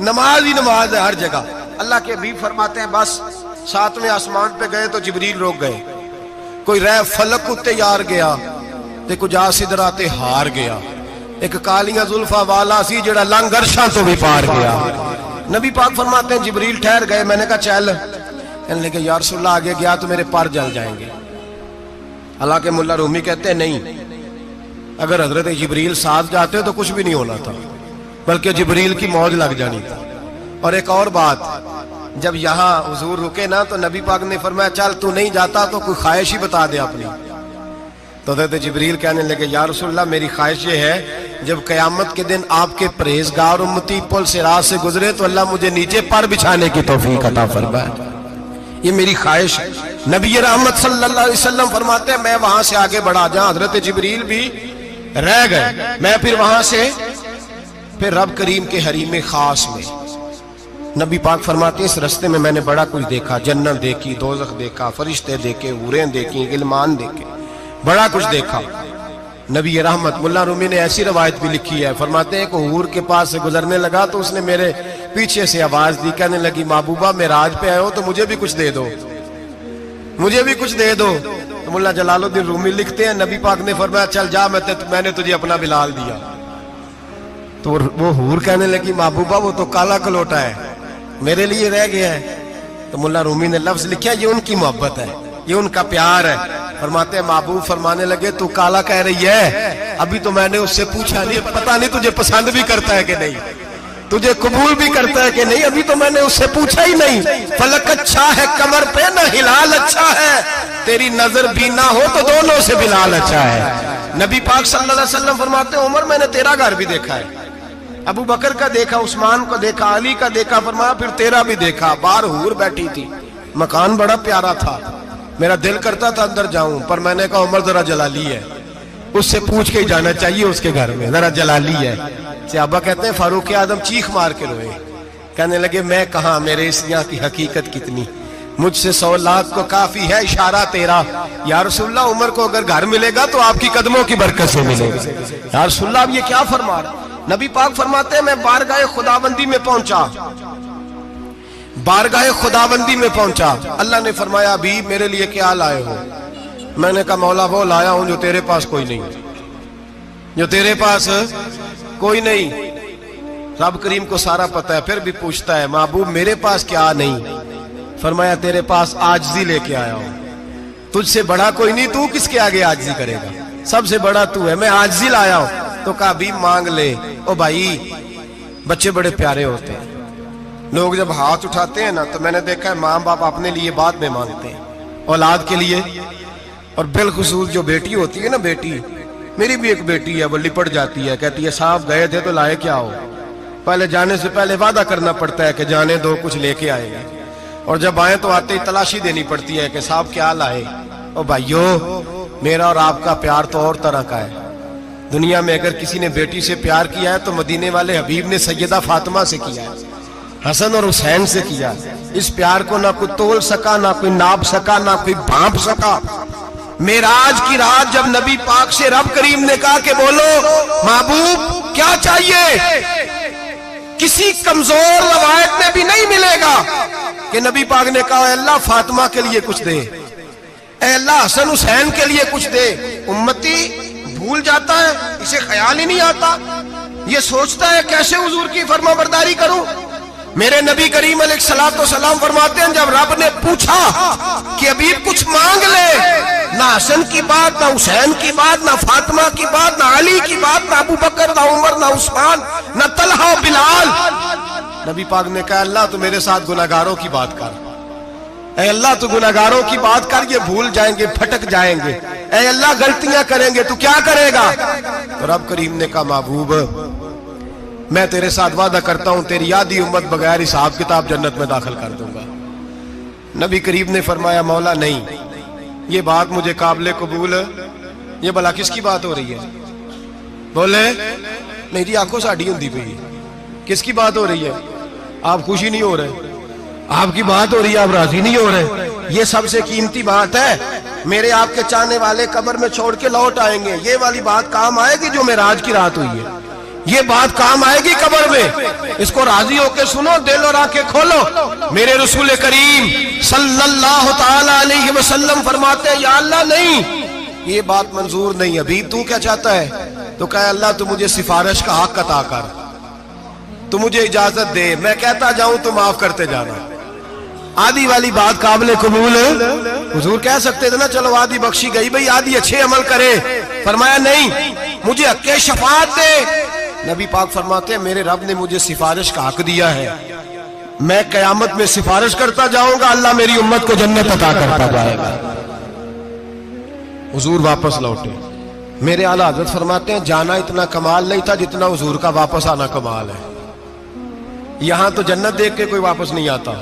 نماز ہی نماز ہے ہر جگہ۔ اللہ کے حبیب فرماتے ہیں بس 7ویں آسمان پہ گئے تو جبریل روک گئے، کوئی رہ فلک اتے یار گیا تے کچھ سدراتے ہار گیا، ایک کالیاں زلفاں والا سی جڑا لنگ عرشاں تو بھی پار گیا۔ نبی پاک فرماتے ہیں جبریل ٹھہر گئے، میں نے کہا چل، کہنے لگے یا رسول اللہ آگے گیا تو میرے پر جل جائیں گے۔ حالانکہ ملا رومی کہتے ہیں نہیں، اگر حضرت جبریل ساتھ جاتے تو کچھ بھی نہیں ہونا تھا، بلکہ جبریل کی موج لگ جانی تھی۔ اور ایک اور بات، جب یہاں حضور رکے نا تو نبی پاک نے فرمایا چل تو نہیں جاتا تو کوئی خواہش ہی بتا دے اپنی۔ تو حضرت جبریل کہنے لگے یا رسول اللہ میری خواہش یہ ہے جب قیامت کے دن آپ کے پرہیزگار امتی پل سے راہ سے گزرے تو اللہ مجھے نیچے پر بچھانے کی توفیق عطا فرمائے، یہ میری خواہش ہے۔ نبی رحمت صلی اللہ علیہ وسلم فرماتے ہیں میں وہاں سے آگے بڑھا جاؤں، حضرت جبریل بھی رہ گئے، میں پھر وہاں سے پھر رب کریم کے حریم خاص میں۔ نبی پاک فرماتے ہیں اس رستے میں میں نے بڑا کچھ دیکھا، جنت دیکھی، دوزخ دیکھا، فرشتے دیکھے، حوریں دیکھی، غلمان دیکھے، بڑا کچھ دیکھا۔ نبی رحمت ملا رومی نے ایسی روایت بھی لکھی ہے، فرماتے ہیں کہ حور کے پاس سے گزرنے لگا تو اس نے میرے پیچھے سے آواز دی، کہنے لگی محبوبہ معراج پہ آئے ہو تو مجھے بھی کچھ دے دو، مجھے بھی کچھ دے دو۔ تو ملا جلال الدین رومی لکھتے ہیں نبی پاک نے فرمایا چل جا میں نے تجھے اپنا بلال دیا۔ تو وہ حور کہنے لگی محبوبہ وہ تو کالا کلوٹا ہے، میرے لیے رہ گیا ہے۔ تو ملا رومی نے لفظ لکھا یہ ان کی محبت ہے، یہ ان کا پیار ہے۔ فرماتے ہیں محبوب فرمانے لگے تو کالا کہہ رہی ہے، ابھی تو میں نے اس سے پوچھا نہیں، پتہ نہیں تجھے پسند بھی کرتا ہے کہ نہیں۔ تجھے قبول بھی کرتا ہے کہ نہیں؟ ابھی تو میں نے اس سے پوچھا ہی نہیں. فلک اچھا ہے کمر پہ نہ ہلال اچھا ہے, تیری نظر بینا ہو تو دونوں سے بلال اچھا ہے. نبی پاک صلی اللہ علیہ وسلم فرماتے ہیں عمر میں نے تیرا گھر بھی دیکھا ہے, ابو بکر کا دیکھا, عثمان کو دیکھا, علی کا دیکھا, فرمایا پھر تیرا بھی دیکھا. باہر حور بیٹھی تھی, مکان بڑا پیارا تھا, میرا دل کرتا تھا اندر جاؤں, پر میں نے کہا عمر ذرا جلالی ہے, اس سے پوچھ کے ہی جانا چاہیے اس کے گھر میں, ذرا جلالی ہے. صحابہ کہتے ہیں فاروق اعظم چیخ مار کے روئے, کہنے لگے میں کہاں, میرے اس یہاں کی حقیقت کتنی, مجھ سے 100 لاکھ کو کافی ہے اشارہ تیرا. یا رسول اللہ عمر کو اگر گھر ملے گا تو آپ کی قدموں کی برکت سے ملے گا. یا رسول اللہ اب یہ کیا فرما رہا؟ نبی پاک فرماتے ہیں میں بارگاہ خداوندی میں پہنچا, بارگاہ خداوندی میں پہنچا, اللہ نے فرمایا ابھی میرے لیے کیا لائے ہو؟ میں نے کہا مولا وہ لایا ہوں جو تیرے پاس کوئی نہیں, جو تیرے پاس کوئی نہیں. رب کریم کو سارا پتہ ہے, پھر بھی پوچھتا ہے محبوب میرے پاس کیا نہیں؟ فرمایا تیرے پاس عاجزی لے کے آیا ہوں, تجھ سے بڑا کوئی نہیں, تو کس کے آگے عاجزی کرے گا, سب سے بڑا تو ہے, میں عاجزی لایا ہوں. تو کہا بھی مانگ لے. او بھائی بچے بڑے پیارے ہوتے ہیں, لوگ جب ہاتھ اٹھاتے ہیں نا تو میں نے دیکھا ہے ماں باپ اپنے لیے بعد میں مانگتے ہیں, اولاد کے لیے. اور بالخصوص جو بیٹی ہوتی ہے نا, بیٹی, میری بھی ایک بیٹی ہے, وہ لپٹ جاتی ہے, کہتی ہے صاحب گئے تھے تو لائے کیا ہو؟ پہلے جانے سے پہلے وعدہ کرنا پڑتا ہے کہ جانے دو کچھ لے کے آئے گا, اور جب آئے تو آتے ہی تلاشی دینی پڑتی ہے کہ صاحب کیا لائے. او بھائیو میرا اور آپ کا پیار تو اور طرح کا ہے. دنیا میں اگر کسی نے بیٹی سے پیار کیا ہے تو مدینے والے حبیب نے سیدہ فاطمہ سے کیا ہے, حسن اور حسین سے کیا. اس پیار کو نہ کوئی تول سکا, نہ کوئی ناپ سکا, نہ کوئی بھانپ سکا. معراج کی رات جب نبی پاک سے رب کریم نے کہا کہ بولو محبوب کیا چاہیے, کسی کمزور روایت میں بھی نہیں ملے گا کہ نبی پاک نے کہا اے اللہ فاطمہ کے لیے کچھ دے, اے اللہ حسن حسین کے لیے کچھ دے. امتی بھول جاتا ہے, اسے خیال ہی نہیں آتا, یہ سوچتا ہے کیسے حضور کی فرما برداری کروں. میرے نبی کریم علیہ الصلوۃ والسلام فرماتے ہیں جب رب نے پوچھا کہ ابھی کچھ مانگ لے, نہ حسن کی بات, نہ حسین کی بات, نہ فاطمہ کی بات, نہ علی کی بات, نہ ابو بکر, نہ عمر, نہ عثمان, نہ طلحہ بلال. نبی پاک نے کہا اللہ تو میرے ساتھ گناہگاروں کی بات کر, اے اللہ تو گناہگاروں کی بات کر, یہ بھول جائیں گے, پھٹک جائیں گے, اے اللہ غلطیاں کریں گے, تو کیا کرے گا؟ تو رب کریم نے کہا محبوب میں تیرے ساتھ وعدہ کرتا ہوں تیری آدھی امت بغیر حساب کتاب جنت میں داخل کر دوں گا. نبی کریم نے فرمایا مولا نہیں, یہ بات مجھے قابل قبول, یہ بھلا کس کی بات ہو رہی ہے؟ بولے میری آنکھوں ساڑھی ہوندی پئی, کس کی بات ہو رہی ہے؟ آپ خوشی نہیں ہو رہے, آپ کی بات ہو رہی ہے, آپ راضی نہیں ہو رہے. یہ سب سے قیمتی بات ہے, میرے آپ کے چاہنے والے قبر میں چھوڑ کے لوٹ آئیں گے, یہ والی بات کام آئے گی جو معراج کی رات ہوئی ہے, یہ بات کام آئے گی قبر میں. اس کو راضی ہو کے سنو, دل اور آنکھیں کھولو. میرے رسول کریم صلی اللہ تعالی علیہ وسلم فرماتے ہیں یا اللہ نہیں, یہ بات منظور نہیں. ابھی تو کیا چاہتا ہے؟ تو کہا اللہ تو مجھے سفارش کا حق عطا کر, تو مجھے اجازت دے, میں کہتا جاؤں تو معاف کرتے جانا. آدھی والی بات قابل قبول ہے. حضور کہہ سکتے تھے نا چلو آدھی بخشی گئی بھئی, آدھی اچھے عمل کرے. فرمایا نہیں, مجھے حق شفاعت دے. نبی پاک فرماتے ہیں میرے رب نے مجھے سفارش کا حق دیا ہے, میں قیامت میں سفارش کرتا جاؤں گا, اللہ میری امت کو جنت عطا کرتا جائے گا. حضور واپس لوٹے. میرے اعلیٰ حضرت فرماتے ہیں جانا اتنا کمال نہیں تھا جتنا حضور کا واپس آنا کمال ہے. یہاں تو جنت دیکھ کے کوئی واپس نہیں آتا,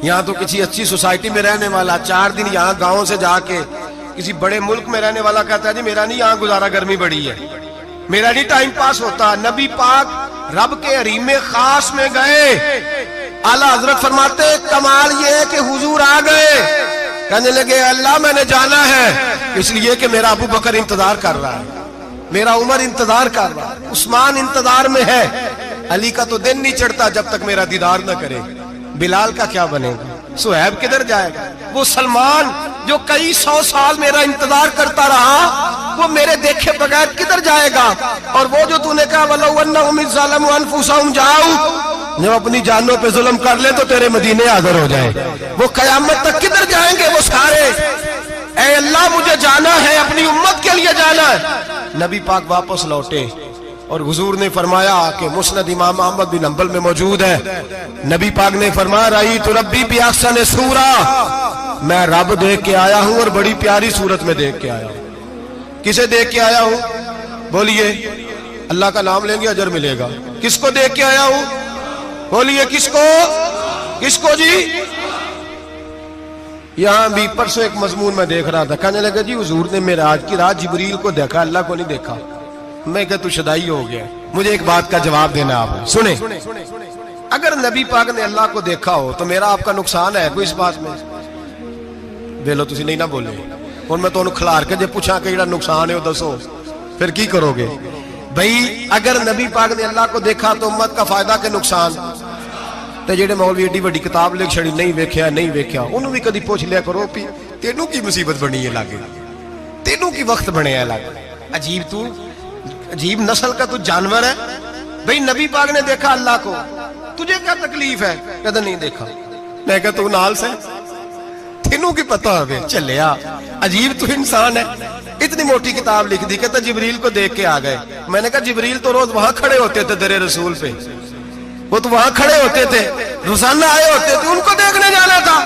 یہاں تو کسی اچھی سوسائٹی میں رہنے والا 4 دن یہاں گاؤں سے جا کے کسی بڑے ملک میں رہنے والا کہتا ہے جی میرا نہیں یہاں گزارا, گرمی بڑی ہے, میرا نہیں ٹائم پاس ہوتا. نبی پاک رب کے حریم خاص میں گئے. اعلیٰ حضرت فرماتے کمال یہ ہے کہ حضور آ گئے, کہنے لگے اللہ میں نے جانا ہے, اس لیے کہ میرا ابو بکر انتظار کر رہا ہے, میرا عمر انتظار کر رہا ہے, عثمان انتظار میں ہے, علی کا تو دن نہیں چڑھتا جب تک میرا دیدار نہ کرے. بلال کا کیا بنے گا, صہیب کدھر جائے گا, وہ سلمان جو کئی 100 سال میرا انتظار کرتا رہا وہ میرے دیکھے بغیر کدھر جائے گا. اور وہ جو تو نے کہا وَلَوْ أَنَّهُمْ إِذْ ظَلَمُوا أَنفُسَهُمْ جَاءُوا, جب اپنی جانوں پہ ظلم کر لے تو تیرے مدینے حاضر ہو جائے, وہ قیامت تک کدھر جائیں گے وہ سارے. اے اللہ مجھے جانا ہے, اپنی امت کے لیے جانا ہے. نبی پاک واپس لوٹے, اور حضور نے فرمایا کہ مسند امام احمد بن حنبل میں موجود ہے، نبی پاک نے فرمایا رأیت ربی بأحسن صورہ، میں رب دیکھ کے آیا ہوں اور بڑی پیاری صورت میں دیکھ کے آیا ہوں۔ کسے دیکھ کے آیا ہوں؟ بولیے، اللہ کا نام لیں گے اجر ملے گا۔ کس کو دیکھ کے آیا ہوں؟ بولیے کس کو؟ کس کو جی؟ یہاں بھی پرسوں ایک مضمون میں دیکھ رہا تھا، کہنے لگا جی حضور نے معراج کی رات جبریل کو دیکھا، اللہ کو نہیں دیکھا۔ میں کہا تو شدائی ہو گیا۔ مجھے ایک بات کا جواب دینا آپ سنیں، اگر نبی پاک نے اللہ کو دیکھا ہو تو میرا آپ کا نقصان ہے کوئی اس بات میں؟ ویلو تسی نہیں نہ بولے اور میں تو انہوں کھلار کے جے پوچھا کہ جڑا نقصان ہے وہ دسو، پھر کی کرو گے؟ بھئی اگر نبی پاک نے اللہ کو دیکھا تو امت کا فائدہ کہ نقصان؟ تے جڑے مولوی ایڈی بڑی کتاب لکھ چھڑی نہیں ویکھیا نہیں ویکھیا، انہوں بھی کدی پوچھ لیا کرو پی تینوں کی مصیبت بنی ہے لاگے، تینوں کی وقت بنے ہے لاگے، عجیب نسل کا تو جانور ہے۔ بھئی نبی پاک نے دیکھا اللہ کو، تجھے کیا تکلیف ہے؟ کہتا نہیں دیکھا۔ میں کہتا تو نال سے تینوں کی پتہ ہوئے چلیا، عجیب تو انسان ہے۔ اتنی موٹی کتاب لکھ دی، کہتا جبریل کو دیکھ کے آ گئے۔ میں نے کہا جبریل تو روز وہاں کھڑے ہوتے تھے در رسول پہ، وہ تو وہاں کھڑے ہوتے تھے، روزانہ آئے ہوتے تھے، ان کو دیکھنے جانا تھا۔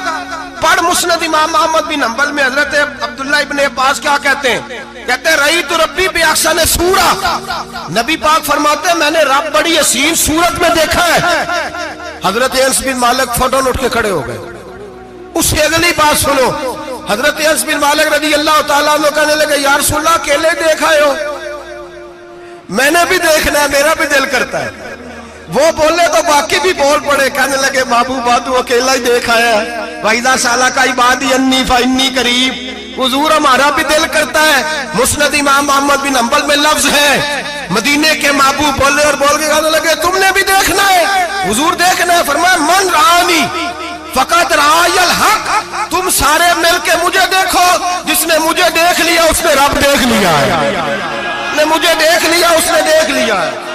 پڑھ مسند امام احمد بن حنبل میں حضرت عبداللہ ابن عباس کیا کہتے ہیں؟ کہتے ہیں رأیت ربی بأحسن صورہ، نبی پاک فرماتے ہیں میں نے رب بڑی حسین صورت میں دیکھا ہے۔ حضرت انس بن مالک فوٹو اٹھ کے کھڑے ہو گئے۔ اس سے اگلی بات سنو، حضرت انس بن مالک رضی اللہ تعالیٰ عنہ کہنے لگے یا رسول اللہ اکیلے دیکھا ہو؟ میں نے بھی دیکھنا ہے، میرا بھی دل کرتا ہے۔ وہ بولے تو باقی بھی بول پڑے، کہنے لگے محبوبہ تو اکیلا ہی دیکھا ہے، وَإِذَا سَأَلَكَ عِبَادِي عَنِّي فَإِنِّي قَرِيبٌ، حضور ہمارا بھی دل کرتا ہے۔ مسند امام احمد بن حنبل میں لفظ ہے، مدینے کے محبوب بولے اور بول کے کہنے لگے تم نے بھی دیکھنا ہے؟ حضور دیکھنا ہے۔ فرمایا من رآنی فقط رآی الحق، تم سارے مل کے مجھے دیکھو، جس نے مجھے دیکھ لیا اس نے رب دیکھ لیا ہے، جس نے مجھے دیکھ لیا اس نے دیکھ لیا ہے۔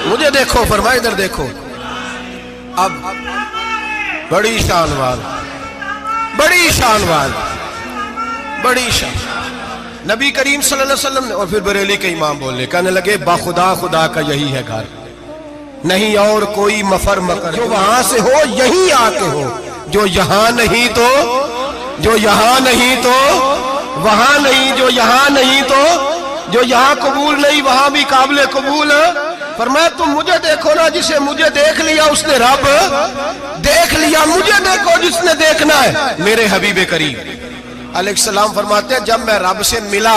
مجھے دیکھو، فرمائے ادھر دیکھو۔ اب بڑی شان وال، بڑی شان وال، بڑی شان، نبی کریم صلی اللہ علیہ وسلم نے، اور پھر بریلی کے امام بولے، کہنے لگے با خدا خدا کا یہی ہے گھر، نہیں اور کوئی مفر مکر، جو وہاں سے ہو یہی آتے ہو، جو یہاں نہیں تو، جو یہاں نہیں تو وہاں نہیں، جو یہاں نہیں تو، جو یہاں قبول نہیں وہاں بھی قابل قبول۔ فرمایا تم مجھے دیکھو نا، جسے مجھے دیکھ لیا اس نے رب دیکھ لیا، مجھے دیکھو جس نے دیکھنا ہے میرے حبیب کریم علیہ السلام۔ فرماتے ہیں جب میں رب سے ملا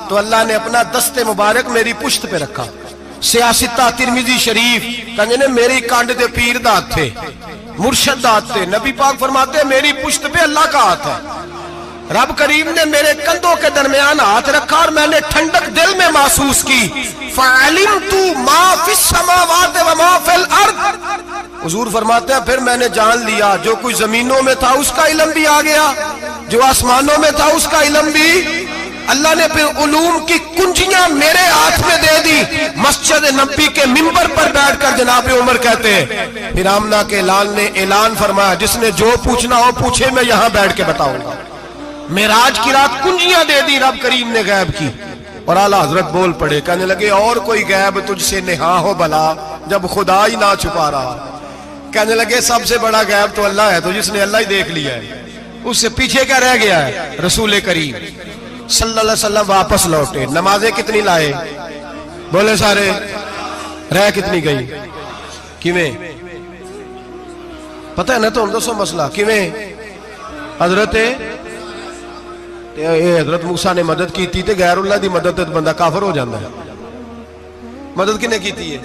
تو اللہ نے اپنا دست مبارک میری پشت پہ رکھا، سیاستہ ترمذی شریف، کہنے میری کانڈ دے پیر دا ہاتھ تھے، مرشد دا ہاتھ تھے۔ نبی پاک فرماتے ہیں میری پشت پہ اللہ کا ہاتھ ہے، رب کریم نے میرے کندھوں کے درمیان ہاتھ رکھا اور میں نے ٹھنڈک دل میں محسوس کی۔ فَعَلِمْتُ مَا فِي السَّمَاوَاتِ وَمَا فِي الْأَرْضِ، حضور فرماتے ہیں پھر میں نے جان لیا جو کچھ زمینوں میں تھا اس کا علم بھی آ گیا، جو آسمانوں میں تھا اس کا علم بھی۔ اللہ نے پھر علوم کی کنجیاں میرے ہاتھ میں دے دی۔ مسجد نبی کے منبر پر بیٹھ کر جناب عمر کہتے ہیں پھر آمنہ کے لال نے اعلان فرمایا جس نے جو پوچھنا ہو پوچھے، میں یہاں بیٹھ کے بتاؤں گا۔ معراج کی رات کنجیاں دے دی رب کریم نے غیب کی، اور اعلیٰ حضرت بول پڑے، کہنے لگے اور کوئی غیب تجھ سے نہا ہو بھلا جب خدا ہی نہ چھپا رہا۔ کہنے لگے سب سے بڑا غیب تو اللہ ہے، تو جس نے اللہ ہی دیکھ لیا ہے اس سے پیچھے کیا رہ گیا ہے؟ رسول کریم صلی اللہ علیہ وسلم واپس لوٹے، نمازیں کتنی لائے؟ بولے سارے، رہ کتنی گئی؟ کیویں پتہ ہے نا؟ تو ہم دوسو مسئلہ کیویں؟ حضرت موسیٰ نے مدد کی تھی تے غیر اللہ دی مدد تے بندہ کافر ہو جاندہ ہے۔ مدد کنے کی تھی ہے؟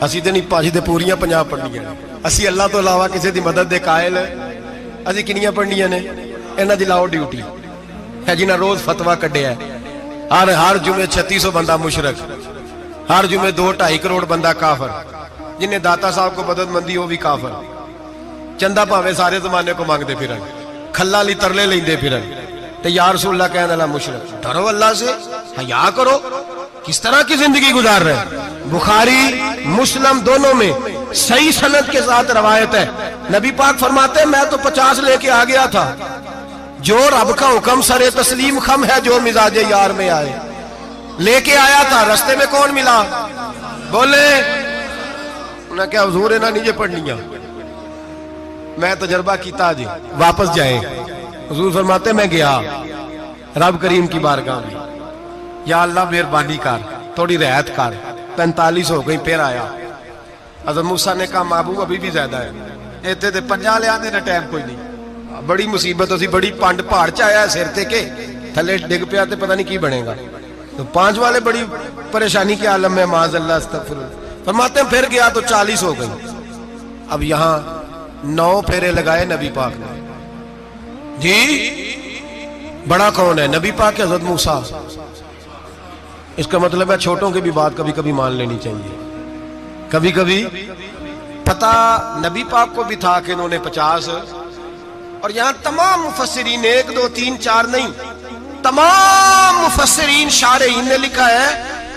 اسی تے نہیں پانچ دے پوریاں 50 پڑھنی ہیں، اسی اللہ تو علاوہ کسی دی مدد دے قائل ہے، اسی کنیاں پڑھنیاں نے؟ انہاں دی لاؤ ڈیوٹی ہے جنہاں روز فتویٰ کڈیا ہے، ہر جمعے 3600 بندہ مشرک، ہر جمعے 2-2.5 کروڑ بندہ کافر، جنہیں داتا صاحب کو مدد مندی وہ بھی کافر، چندہ پاوے سارے زمانے کو مانگتے پھرن، کھلا لی ترلے لیندے پھرن، تے یا رسول اللہ کہنے اللہ مشرک۔ ڈرو اللہ سے، حیا کرو، کس طرح کی زندگی گزار رہے ہیں؟ بخاری مسلم دونوں میں صحیح سند کے ساتھ روایت ہے نبی پاک فرماتے ہیں میں تو 50 لے کے آ گیا تھا، جو رب کا حکم سرے تسلیم خم ہے جو مزاج یار میں آئے، لے کے آیا تھا، رستے میں کون ملا؟ بولے انہیں کیا حضور انہیں نیچے پڑھنیاں، میں تجربہ کیتا جی، واپس جائیں۔ حضور فرماتے میں گیا رب کریم کی بارگاہ میں، یا اللہ مہربانی کر، تھوڑی رعایت کر، 45 ہو گئی، پھر آیا۔ حضرت موسیٰ نے کہا محبوب ابھی بھی زیادہ ہے، ایتے تے 50 لے آنے نہ ٹائم کوئی نہیں، بڑی مصیبت اسی، بڑی پانڈ پہاڑ چایا ہے سر تے کے تھلے ڈگ پیا تے پتہ نہیں کی بنے گا، تو 5 والے بڑی پریشانی کے عالم میں، معاذ اللہ استغفر اللہ۔ فرماتے ہیں پھر گیا تو 40 ہو گئی۔ اب یہاں 9 پھیرے لگائے نبی پاک نے، جی بڑا کون ہے؟ نبی پاک حضرت موسیٰ۔ اس کا مطلب ہے چھوٹوں کی بھی بات کبھی کبھی مان لینی چاہیے، کبھی کبھی پتہ نبی پاک کو بھی تھا کہ انہوں نے 50، اور یہاں تمام مفسرین 1 2 3 4 نہیں، تمام مفسرین شارحین نے لکھا ہے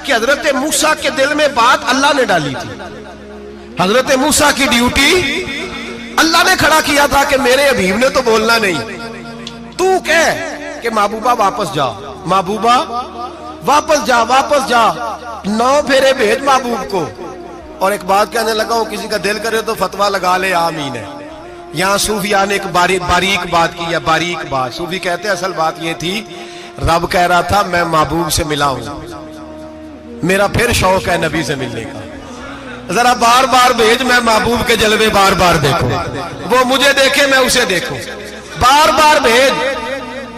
کہ حضرت موسیٰ کے دل میں بات اللہ نے ڈالی تھی، حضرت موسیٰ کی ڈیوٹی اللہ نے کھڑا کیا تھا کہ میرے حبیب نے تو بولنا نہیں، تو کہہ کہ محبوبہ واپس جا، محبوبہ واپس جا، واپس جا، 9 پھیرے بھیج محبوب کو۔ اور ایک بات کہنے لگا ہوں، کسی کا دل کرے تو فتویٰ لگا لے، آمین ہے۔ یہاں صوفیاء نے ایک باریک بات کی ہے، باریک بات۔ صوفی کہتے ہیں اصل بات یہ تھی، رب کہہ رہا تھا میں محبوب سے ملا ہوں، میرا پھر شوق ہے نبی سے ملنے کا، ذرا بار بار بھیج، میں محبوب کے جلوے بار بار دیکھوں، وہ مجھے دیکھے میں اسے دیکھوں، بار بار بھیج۔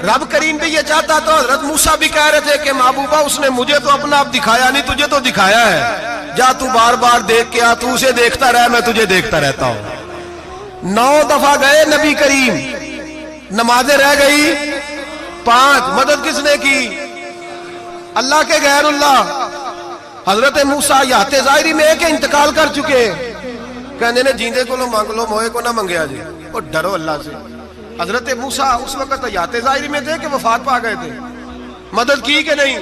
رب کریم بھی یہ چاہتا تو حضرت موسیٰ بھی کہہ رہے تھے کہ محبوبہ اس نے مجھے تو اپنا آپ دکھایا نہیں، تجھے تو دکھایا ہے، جا تو بار بار دیکھ کے آ، تو اسے دیکھتا رہ، میں تجھے دیکھتا رہتا ہوں۔ 9 دفعہ گئے نبی کریم، نمازیں رہ گئی 5، مدد کس نے کی؟ اللہ کے غیر اللہ۔ حضرت موسیٰ یات ظاہری میں کہ انتقال کر چکے، کہنے نے جیندے کو لو مانگ لو، موئے کو نہ منگیا جی، اور ڈرو اللہ سے۔ حضرت موسیٰ اس وقت یات ظاہری میں تھے کہ وفات پا گئے تھے، مدد کی کہ نہیں؟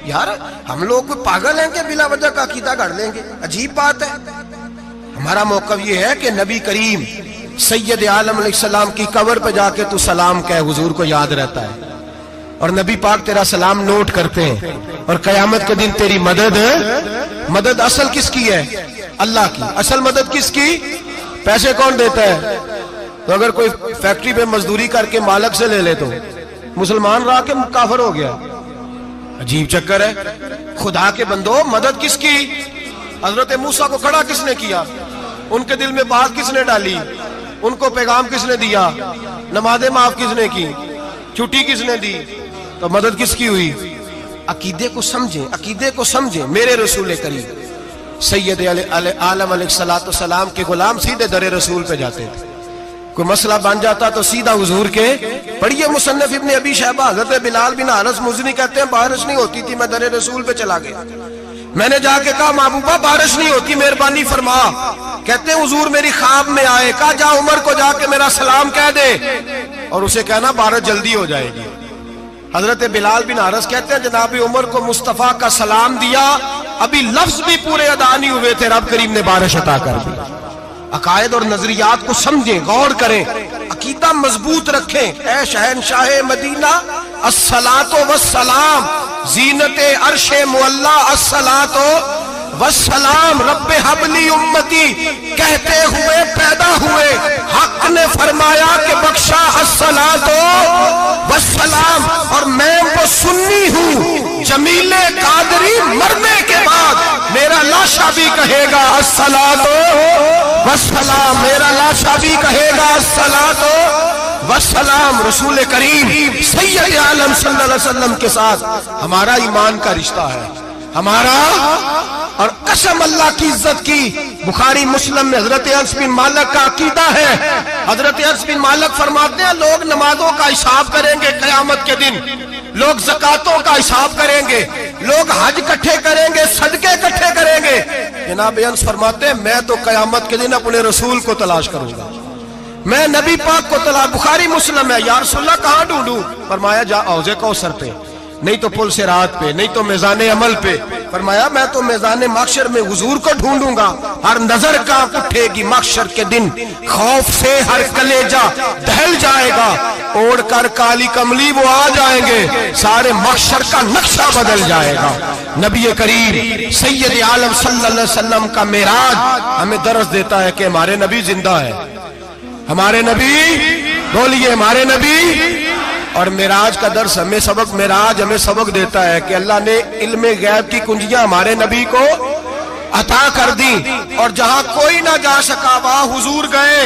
یار ہم لوگ کوئی پاگل ہیں کہ بلا وجہ کا عقیدہ گھڑ لیں گے؟ عجیب بات ہے۔ ہمارا موقف یہ ہے کہ نبی کریم سید عالم علیہ السلام کی قبر پہ جا کے تو سلام کہہ، حضور کو یاد رہتا ہے، اور نبی پاک تیرا سلام نوٹ کرتے ہیں، اور قیامت کے دن تیری مدد اصل کس کی ہے؟ اللہ کی۔ اصل مدد کس کی؟ پیسے کون دیتا ہے؟ تو اگر کوئی فیکٹری پہ مزدوری کر کے مالک سے لے لے تو مسلمان رہا کہ کافر ہو گیا؟ عجیب چکر ہے۔ خدا کے بندو، مدد کس کی؟ حضرت موسیٰ کو کھڑا کس نے کیا؟ ان کے دل میں بات کس نے ڈالی؟ ان کو پیغام کس نے دیا؟ نمازیں معاف کس نے کی؟ چھٹی کس نے دی؟ تو مدد کس کی ہوئی؟ عقیدے کو سمجھیں، عقیدے کو سمجھیں۔ میرے رسول کریم سید عالم علیہ السلام کے غلام سیدھے در رسول پہ جاتے تھے، کوئی مسئلہ بن جاتا تو سیدھا حضور کے۔ پڑھیے مصنف ابن ابی شیبہ، حضرت بلال بن حارث مزنی کہتے ہیں بارش نہیں ہوتی تھی، میں در رسول پہ چلا گیا، میں نے جا کے کہا محبوبہ بارش نہیں ہوتی، مہربانی فرما۔ کہتے ہیں حضور میری خواب میں آئے، کہا جا عمر کو جا کے میرا سلام کہہ دے، اور اسے کہنا بارش جلدی ہو جائے گی۔ حضرت بلال بن حارث کہتے ہیں جناب عمر کو مصطفیٰ کا سلام دیا، ابھی لفظ بھی پورے ادا نہیں ہوئے تھے، رب کریم نے بارش عطا کر دی۔ عقائد اور نظریات کو سمجھیں، غور کریں، عقیدہ مضبوط رکھیں۔ اے شہنشاہ مدینہ الصلاۃ والسلام، زینت عرش معلا الصلاۃ والسلام، رب حب لی امتی کہتے ہوئے پیدا ہوئے، حق نے فرمایا کہ بخشا الصلاۃ والسلام، اور میں وہ سنی ہوں جمیل قادری مرنے کے بعد میرا لاشا بھی کہے گا الصلاۃ والسلام، میرا لاشا بھی کہے گا الصلاۃ والسلام۔ رسول کریم سید عالم صلی اللہ علیہ وسلم کے ساتھ ہمارا ایمان کا رشتہ ہے، ہمارا، اور قسم اللہ کی عزت کی، بخاری مسلم میں حضرت انس بن مالک کا عقیدہ ہے۔ حضرت انس بن مالک فرماتے ہیں لوگ نمازوں کا حساب کریں گے قیامت کے دن، لوگ زکاتوں کا حساب کریں گے، لوگ حج کٹھے کریں گے، صدقے کٹھے کریں گے۔ جناب انس فرماتے ہیں میں تو قیامت کے دن اپنے رسول کو تلاش کروں گا، میں نبی پاک کو تلاش۔ بخاری مسلم ہے، یا رسول اللہ کہاں ڈھونڈوں؟ فرمایا جا حوض کوثر پہ، نہیں تو پل صراط پہ، نہیں تو میزان عمل پہ، فرمایا میں تو میدان محشر میں حضور کو ڈھونڈوں گا، ہر نظر کانپ اٹھے گی محشر کے دن، خوف سے ہر کلیجہ دہل جائے گا، اوڑھ کر کالی کملی وہ آ جائیں گے، سارے محشر کا نقشہ بدل جائے گا۔ نبی کریم سید عالم صلی اللہ علیہ وسلم کا معراج ہمیں درس دیتا ہے کہ ہمارے نبی زندہ ہے، ہمارے نبی، بولیے ہمارے نبی۔ اور معراج کا درس ہمیں سبق، معراج ہمیں سبق دیتا ہے کہ اللہ نے علم غیب کی کنجیاں ہمارے نبی کو عطا کر دی، اور جہاں کوئی نہ جا سکا وہاں حضور گئے۔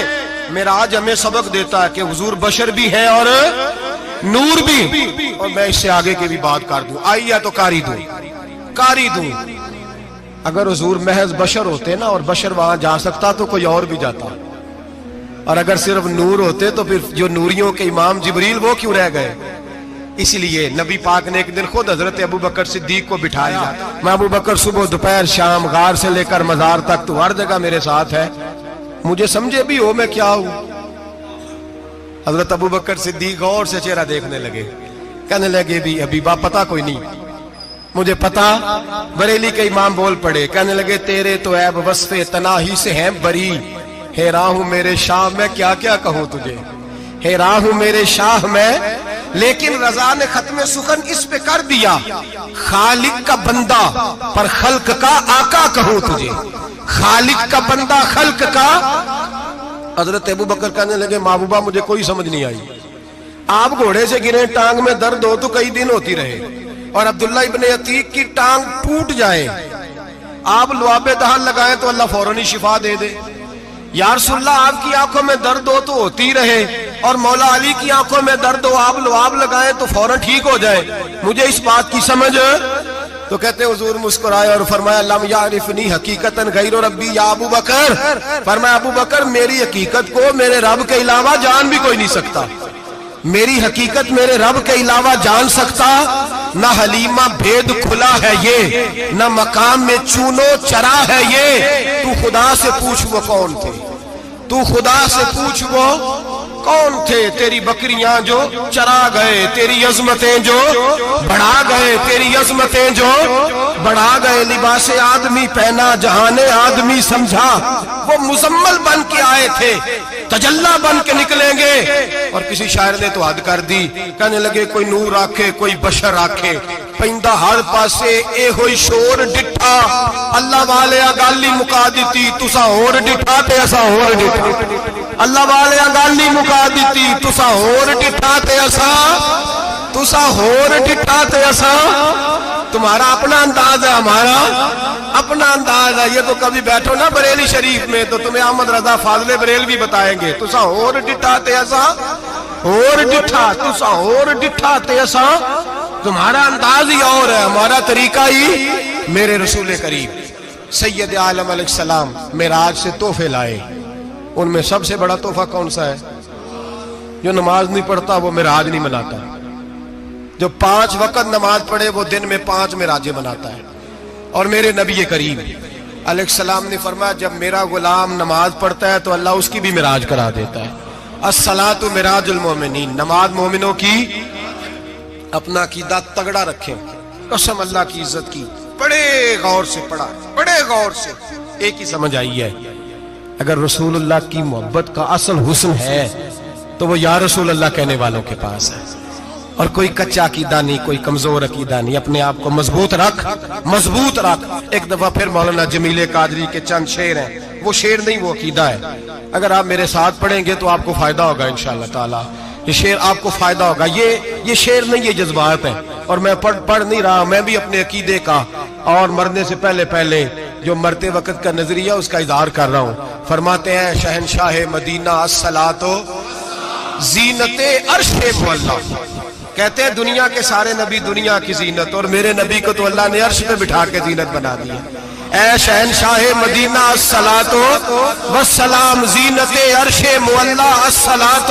معراج ہمیں سبق دیتا ہے کہ حضور بشر بھی ہے اور نور بھی۔ اور میں اس سے آگے کی بھی بات کر دوں، آئیے تو کاری دوں۔ اگر حضور محض بشر ہوتے نا اور بشر وہاں جا سکتا تو کوئی اور بھی جاتا، اور اگر صرف نور ہوتے تو پھر جو نوریوں کے امام جبریل وہ کیوں رہ گئے؟ اس لیے نبی پاک نے ایک دن خود حضرت ابو بکر صدیق کو بٹھایا، میں ابو بکر صبح دوپہر شام غار سے لے کر مزار تک تو ہر جگہ میرے ساتھ ہے، مجھے سمجھے بھی ہو میں کیا ہوں۔ حضرت ابو بکر صدیق غور سے چہرہ دیکھنے لگے، کہنے لگے بھی ابھی با پتہ کوئی نہیں، مجھے پتا۔ بریلی کے امام بول پڑے، کہنے لگے تیرے تو عیب وصف تناہی سے ہیں بری، حیران ہوں میرے شاہ میں کیا کیا کہوں تجھے، حیران ہوں میرے شاہ میں، لیکن رضا نے ختم سخن اس پہ کر دیا، خالق کا بندہ پر خلق کا آقا کہوں تجھے، خالق کا بندہ خلق کا۔ حضرت ابو بکر کہنے لگے محبوبہ مجھے کوئی سمجھ نہیں آئی، آپ گھوڑے سے گرے ٹانگ میں درد ہو تو کئی دن ہوتی رہے، اور عبداللہ ابن عتیق کی ٹانگ ٹوٹ جائے، آپ لعاب دہن لگائیں تو اللہ فوراً ہی شفا دے دے۔ یا رسول اللہ آپ کی آنکھوں میں درد ہو تو ہوتی رہے، اور مولا علی کی آنکھوں میں درد ہو آپ لعاب لگائیں تو فوراً ٹھیک ہو جائے، مجھے اس بات کی سمجھ۔ تو کہتے حضور مسکرائے اور فرمایا لم یعرفنی حقیقتاً غیر ربی یا ابو بکر، فرمایا ابو بکر میری حقیقت کو میرے رب کے علاوہ جان بھی کوئی نہیں سکتا، میری حقیقت میرے رب کے علاوہ جان سکتا، نہ حلیمہ بھید کھلا ہے یہ، نہ مقام میں چونو چرا ہے یہ، تو خدا سے پوچھ وہ کون تھے، تو خدا سے پوچھ وہ کون تھے، تیری بکریاں جو چرا گئے، تیری عظمتیں جو بڑھا گئے، تیری عظمتیں جو بڑھا گئے، لباس آدمی پہنا جہان آدمی سمجھا، وہ مزمل بن کے آئے تھے تجلا بن کے نکلیں گے۔ اور کسی شاعر نے تو حد کر دی، کہنے لگے کوئی نور آکھے کوئی بشر آکھے، پیندہ ہر پاسے اے ہوئی شور ڈٹھا، اللہ والے گالی مکا دیتی تسا ہور ڈٹھا تے اسا ہور ڈٹھا، اللہ والے گالی مکا دیتی تسا ہور ڈٹھا تے اسا، تسا ہور ڈٹھا تے اسا۔ تمہارا اپنا انداز ہے، ہمارا اپنا انداز ہے، یہ تو کبھی بیٹھو نا بریلی شریف میں تو تمہیں احمد رضا فاضل بریل بھی بتائیں گے، تسا ہور ڈٹھا تے اسا ہور ڈٹھا، تسا ہور ڈٹھا تے اسا، تمہارا انداز ہی اور ہے، ہمارا طریقہ ہی۔ میرے رسول کریم سید عالم علیہ السلام معراج سے تحفے لائے، ان میں سب سے بڑا تحفہ کون سا ہے؟ جو نماز نہیں پڑھتا وہ معراج نہیں مناتا، جو 5 وقت نماز پڑھے وہ دن میں 5 معراجیں مناتا ہے۔ اور میرے نبی کریم علیہ السلام نے فرمایا جب میرا غلام نماز پڑھتا ہے تو اللہ اس کی بھی معراج کرا دیتا ہے۔ الصلاۃ معراج المومنین، نماز مومنوں کی۔ اپنا عقیدہ تگڑا رکھیں، قسم اللہ کی عزت کی، بڑے غور سے پڑھا، بڑے غور سے، ایک ہی سمجھ آئی ہے، اگر رسول اللہ کی محبت کا اصل حسن ہے تو وہ یا رسول اللہ کہنے والوں کے پاس ہے، اور کوئی کچا عقیدہ نہیں، کوئی کمزور عقیدہ نہیں، اپنے آپ کو مضبوط رکھ، مضبوط رکھ۔ ایک دفعہ پھر مولانا جمیل قادری کے چند شعر ہیں، وہ شعر نہیں وہ عقیدہ ہے، اگر آپ میرے ساتھ پڑھیں گے تو آپ کو فائدہ ہوگا انشاءاللہ تعالی، یہ شعر آپ کو فائدہ ہوگا، یہ شعر نہیں، یہ جذبات ہیں، اور میں پڑھ نہیں رہا، میں بھی اپنے عقیدے کا اور مرنے سے پہلے جو مرتے وقت کا نظریہ اس کا اظہار کر رہا ہوں۔ فرماتے ہیں شہنشاہ مدینہ الصلاۃ زینت عرش معلا، کہتے ہیں دنیا کے سارے نبی دنیا کی زینت، اور میرے نبی کو تو اللہ نے عرش پہ بٹھا کے زینت بنا دیا۔ اے شہنشاہ مدینہ الصلاۃ والسلام زینت عرش معلا، الصلاۃ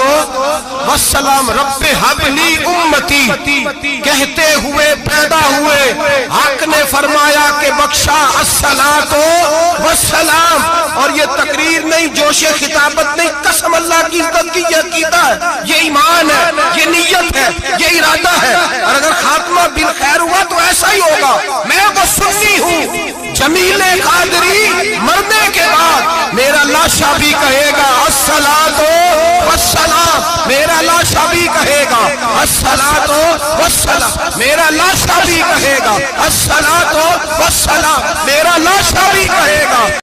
والسلام رب حب لی امتی، کہتے ہوئے پیدا ہوئے حق نے فرمایا کہ بخشا الصلاۃ والسلام۔ اور یہ تقریر نہیں، جوش خطابت نہیں، قسم اللہ کی عزت کی، یہ عقیدہ ہے، یہ ایمان ہے، یہ نیت ہے، یہ ارادہ ہے، اور اگر خاتمہ بالخیر ہوا تو ایسا ہی ہوگا۔ میں وہ سنی سنی ہوں جمیل قادری مرنے کے بعد میرا لاشا بھی کہے گا الصلاۃ والسلام، میرا لاشا بھی کہے گا الصلاۃ والسلام، میرا لاشا بھی کہے گا الصلاۃ والسلام، میرا لاشا بھی کہے گا